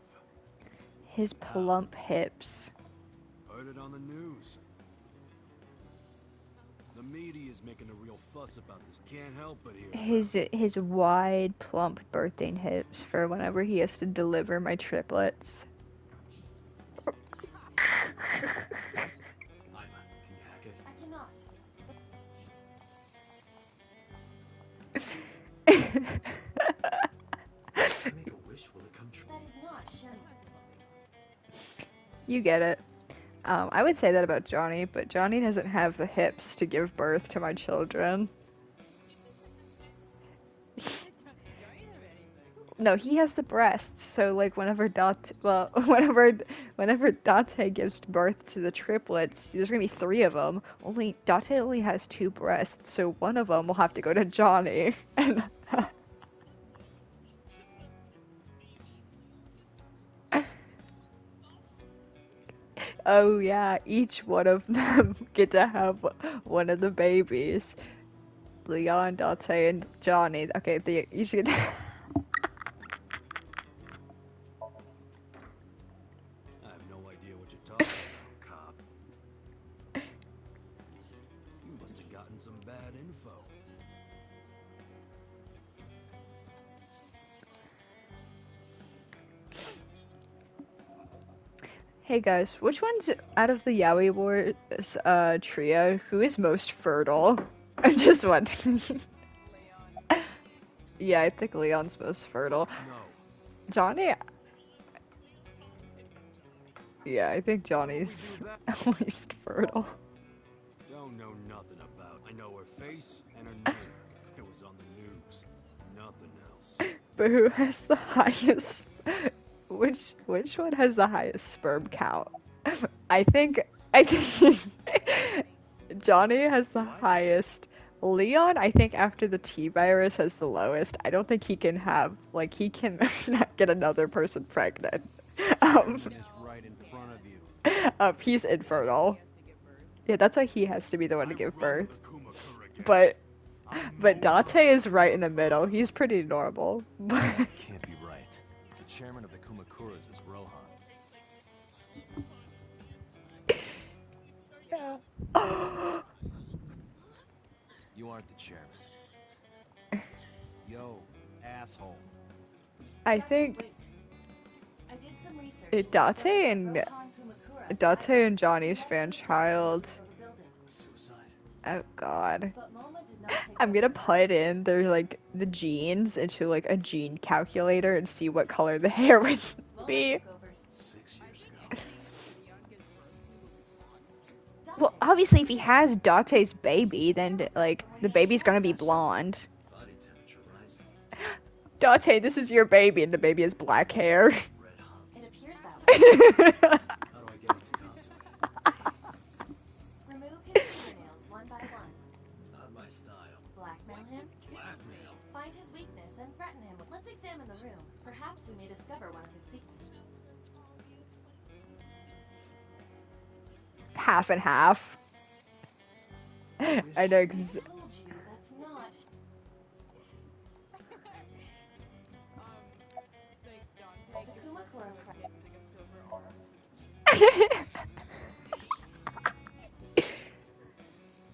S1: His plump hips.
S10: Heard it on the news. The media is making a real fuss about this. Can't help but hear.
S1: His wide, plump birthing hips for whenever he has to deliver my triplets.
S2: I cannot.
S10: Make a wish, will it come true?
S2: That is not Shen.
S1: You get it. I would say that about Johnny, but Johnny doesn't have the hips to give birth to my children. No, he has the breasts. So like whenever whenever Date gives birth to the triplets, there's gonna be 3 of them. Date only has 2 breasts, so one of them will have to go to Johnny. And oh yeah, each one of them get to have one of the babies. Leon, Date, and Johnny. Okay, you should.
S10: I have no idea what you're talking about, cop. You must have gotten some bad info.
S1: Hey guys, which one's out of the Yaoi Wars trio who is most fertile? I'm just wondering. Yeah, I think Leon's most fertile.
S10: No.
S1: Johnny? Yeah, I think Johnny's least fertile.
S10: Don't know nothing about
S7: I know her face and her name. It was on the news. Nothing else.
S1: But who has the highest? Which one has the highest sperm count? I think Johnny has the highest. Leon, I think after the T virus has the lowest. I don't think he can have he can not get another person pregnant.
S10: Is right in front of you.
S1: He's infertile. Yeah, that's why he has to be the one to give birth. But Date is right in the middle. He's pretty normal.
S10: Can't be right. The chairman of the Kumakuras is Rohan.
S1: Yeah.
S10: You aren't the chairman. Yo, asshole.
S1: I think
S2: I did some research.
S1: Date and Johnny's fan child. Oh god. I'm gonna put in the genes into a gene calculator and see what color the hair would be.
S10: 6 years ago.
S1: Well, obviously if he has Date's baby, then the baby's gonna be blonde.
S10: Body temperature rising.
S1: Date, this is your baby, and the baby has black hair.
S2: It appears that way.
S10: How do I get him to come to me?
S2: Remove his fingernails one by one.
S10: Not my style.
S2: Blackmail him.
S10: Blackmail.
S2: Find his weakness and threaten him. Let's examine the room. Perhaps we may discover one of his secrets.
S1: Half and half. I know
S2: I told you that's not. The Kumakura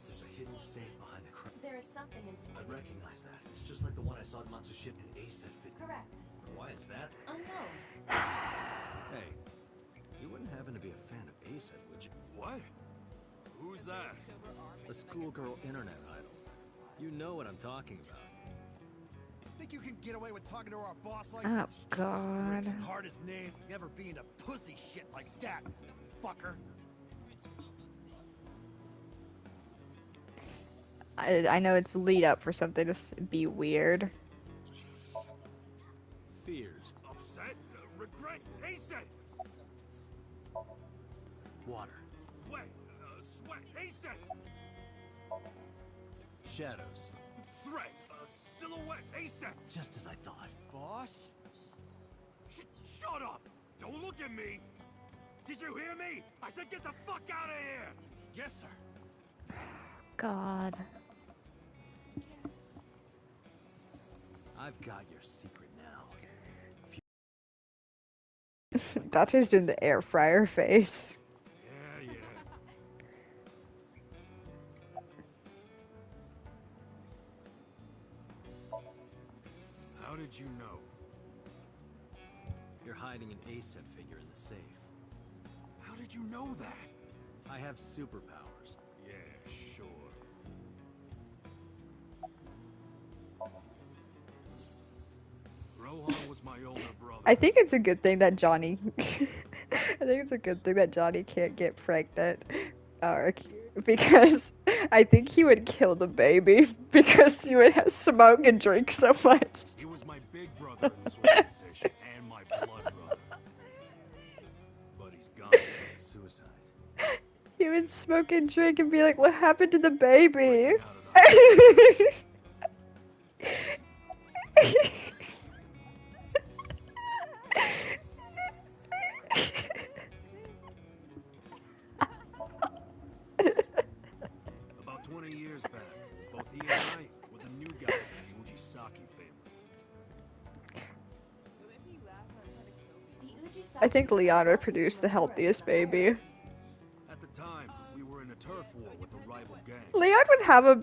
S10: There's a hidden safe behind the crowd.
S2: There is something in.
S10: I recognize that. It's just like the one I saw at Matsushita and Ace had fit.
S2: Correct.
S10: Why is that?
S2: Unknown.
S10: Hey, you wouldn't happen to be a fan of Ace, would you?
S7: What? Who's that?
S10: A schoolgirl internet idol. You know what I'm talking about.
S3: Think you can get away with talking to our boss like
S1: Oh god.
S3: hardest name, never being a pussy shit like that, fucker.
S1: I know it's lead up for something to be weird.
S10: Fears.
S7: Upset? Regret? Hasten!
S10: Water.
S7: Wet? Sweat? Hasten!
S10: Shadows.
S7: Threat? Silhouette? Hasten!
S10: Just as I thought.
S3: Boss?
S7: Shut up! Don't look at me! Did you hear me? I said get the fuck out of here!
S3: Yes, sir.
S1: God.
S10: I've got your secret now.
S1: Date's doing the air fryer face.
S7: Yeah. How did you know?
S10: You're hiding an ASET figure in the safe.
S7: How did you know that?
S10: I have superpowers.
S7: Yeah, sure. Rohan was my older brother.
S1: I think it's a good thing that Johnny can't get pregnant. Because I think he would kill the baby because he would have smoke and drink so much.
S7: He was my big brother in this organization and my blood brother. But he's gone.
S10: Suicide.
S1: He would smoke and drink and be like, "What happened to the baby?"
S7: About 20 years back, both he and I were the new guys in the Ujisaki family.
S1: I think Leon would produce the healthiest baby.
S7: At the time, we were in a turf war with a rival gang.
S1: Leon would have a.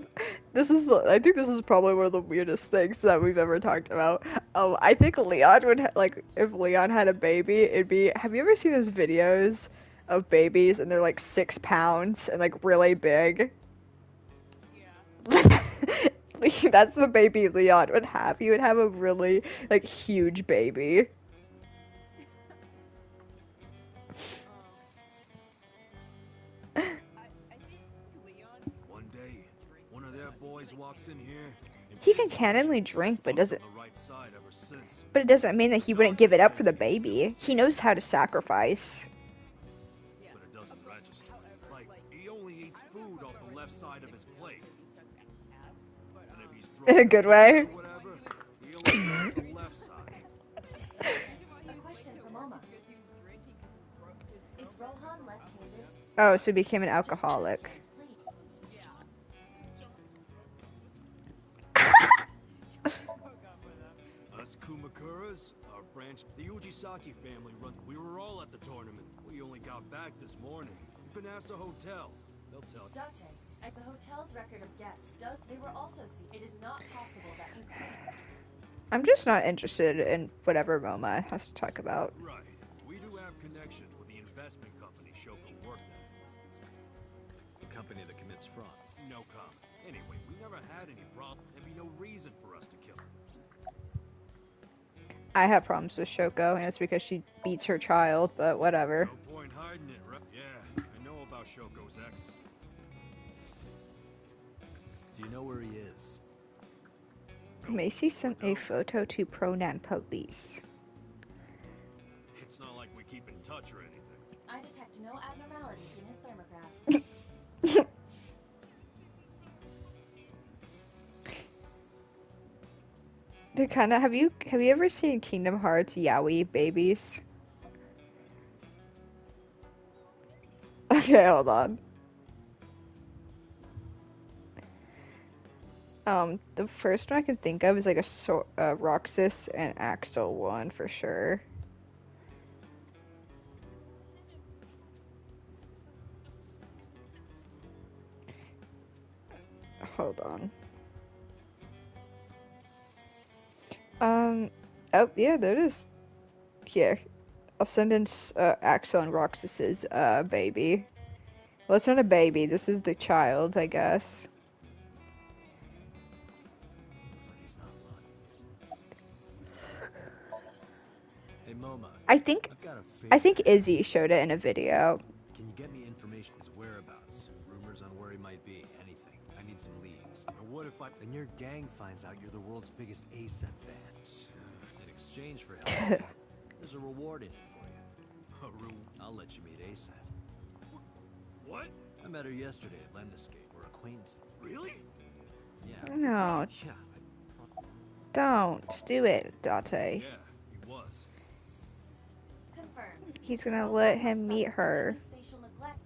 S1: I think this is probably one of the weirdest things that we've ever talked about. I think Leon would if Leon had a baby, it'd be. Have you ever seen those videos of babies and they're like 6 pounds and like really big? Yeah. That's the baby Leon would have. He would have a really huge baby.
S7: One day, one of
S10: always walks in here. and
S1: He can
S10: pisses
S1: cannonly
S10: off.
S1: drink, but
S10: Fucked
S1: doesn't.
S10: on the right side ever since.
S1: But it doesn't mean that he wouldn't give it up for the baby. He knows how to sacrifice.
S10: But it doesn't register. Like, he only eats food off the left side of his plate. And if he's
S1: In a
S10: drunk
S1: good
S10: or
S1: way.
S10: whatever, he only eats the left side.
S2: A question for Moma. Is Rohan left-handed?
S1: Oh, so he became an alcoholic.
S10: Us Kumakuras, our branch, the Ujisaki family runs. We were all at the tournament. We only got back this morning. Been asked a hotel. They'll tell you.
S2: Date, at the hotel's record of guests does they were also seen. It is not possible that include.
S1: I'm just not interested in whatever Moma has to talk about.
S10: Right. We do have connections with the investment company Shoko worked at. The company that commits fraud. No comment. Anyway, we never had any problem. There'd be no reason for us to kill him.
S1: I have problems with Shoko, and it's because she beats her child, but whatever.
S10: No point hiding it, right? Yeah, I know about Shoko's ex.
S14: Do you know where he is?
S1: Macy sent a photo to Pronan Police.
S10: It's not like we keep in touch or anything.
S2: I detect no abnormalities in his thermograph.
S1: They're kind of. Have you ever seen Kingdom Hearts Yaoi babies? Okay, hold on. The first one I can think of is like a Roxas and Axel one for sure. Hold on. Oh yeah, there it is. Here, I'll send in Axel and Roxas's baby. Well, it's not a baby. This is the child, I guess.
S14: Looks like he's not lying. Hey Moma.
S1: I think Izzy showed it in a video.
S14: Can you get me information? His whereabouts, rumors on where he might be, anything. I need some leads. And what if then your gang finds out you're the world's biggest ASET fan? In exchange for help, there's a reward in it for you. I'll let you meet ASET.
S10: What?
S14: I met her yesterday at Lemniscape. We're acquaintances.
S10: Really?
S14: Yeah.
S1: No.
S14: Yeah.
S1: Don't do it, Date.
S10: Yeah, he was.
S2: Confirmed.
S1: He's gonna let him meet her.
S2: Spatial neglect.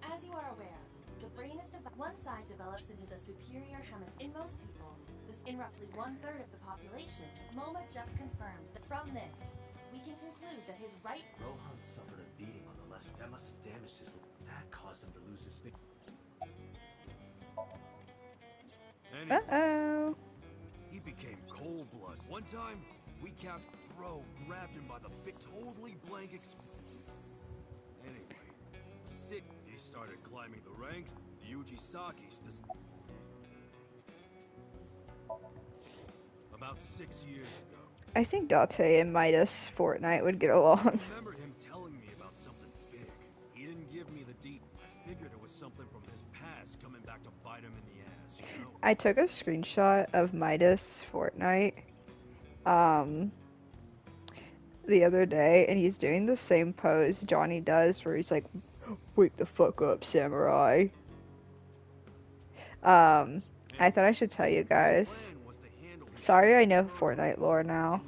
S2: As you are aware, the brain is one side develops into the superior hemisphere. In most people, this in roughly 1/3 of the population. Moma just confirmed that from this, we can conclude that his right.
S14: Rohan suffered a beating on the left. That must have damaged his. That caused him to lose his.
S10: Anyway,
S1: Uh-oh.
S10: he became cold blood. One time, we captured Bro, grabbed him by the big, totally blank. Anyway, sick. He started climbing the ranks. The Ujisakis. About 6 years ago.
S1: I think Date and Midas Fortnite would get along.
S10: I remember him telling me about something big. He didn't give me the deep. I figured it was something from his past coming back to bite him in the ass, you know?
S1: I took a screenshot of Midas Fortnite the other day, and he's doing the same pose Johnny does, where he's like, "Wake the fuck up, samurai." I thought I should tell you guys. Sorry, I know Fortnite lore now.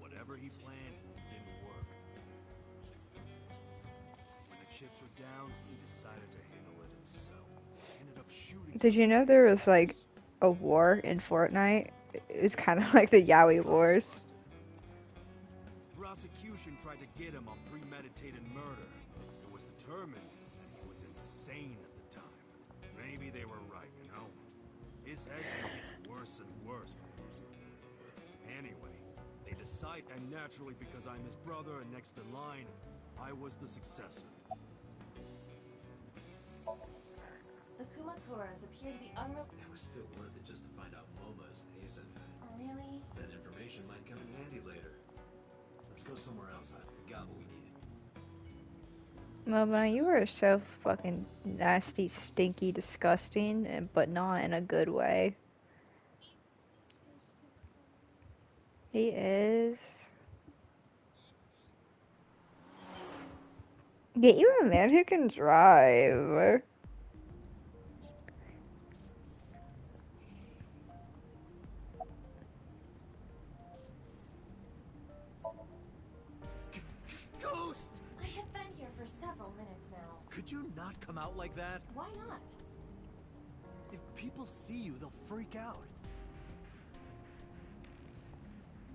S10: Whatever he planned didn't work. When the chips were down, he decided to handle it himself. Ended up shooting.
S1: Did you know there was like a war in Fortnite? It was kind of like the Yaoi Wars.
S10: Prosecution tried to get him on premeditated murder. It was determined that he was insane at the time. Maybe they were right, you know? His head's been getting worse and worse. Anyway, they decide, and naturally because I'm his brother and next in line, I was the successor.
S2: The Kumakuras appear to be
S14: It was still worth it just to find out Moma's an ASET fan.
S2: Really?
S14: That information might come in handy later. Let's go somewhere else. We got what we needed.
S1: Mama, you are so fucking nasty, stinky, disgusting, but not in a good way. He is. Get you a man who can drive.
S10: Ghost!
S2: I have been here for several minutes now.
S14: Could you not come out like that?
S2: Why not?
S14: If people see you, they'll freak out.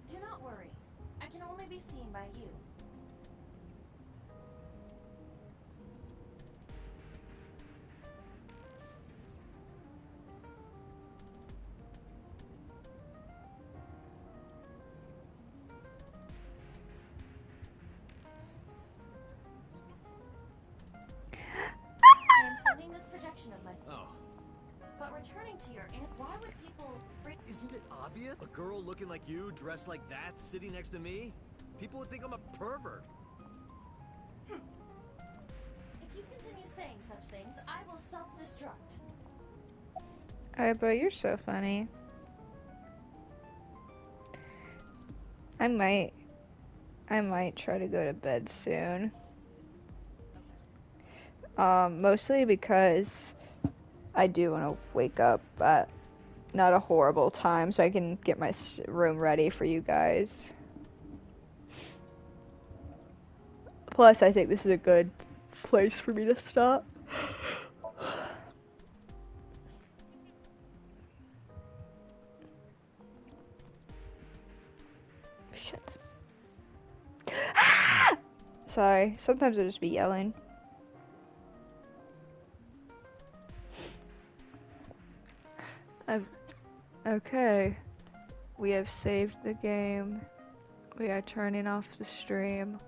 S2: Do not worry. I can only be seen by you. I am sending this projection of my...
S14: Oh.
S2: But returning to your why would people freak...
S14: Isn't it obvious? A girl looking like you, dressed like that, sitting next to me? People would think I'm a pervert.
S2: If you continue saying such things, I will self-destruct.
S1: Alright, bro, you're so funny. I might try to go to bed soon. Mostly because I do want to wake up at not a horrible time so I can get my room ready for you guys. Plus, I think this is a good place for me to stop. Shit. Ah! Sorry, sometimes I'll just be yelling. Okay, we have saved the game. We are turning off the stream.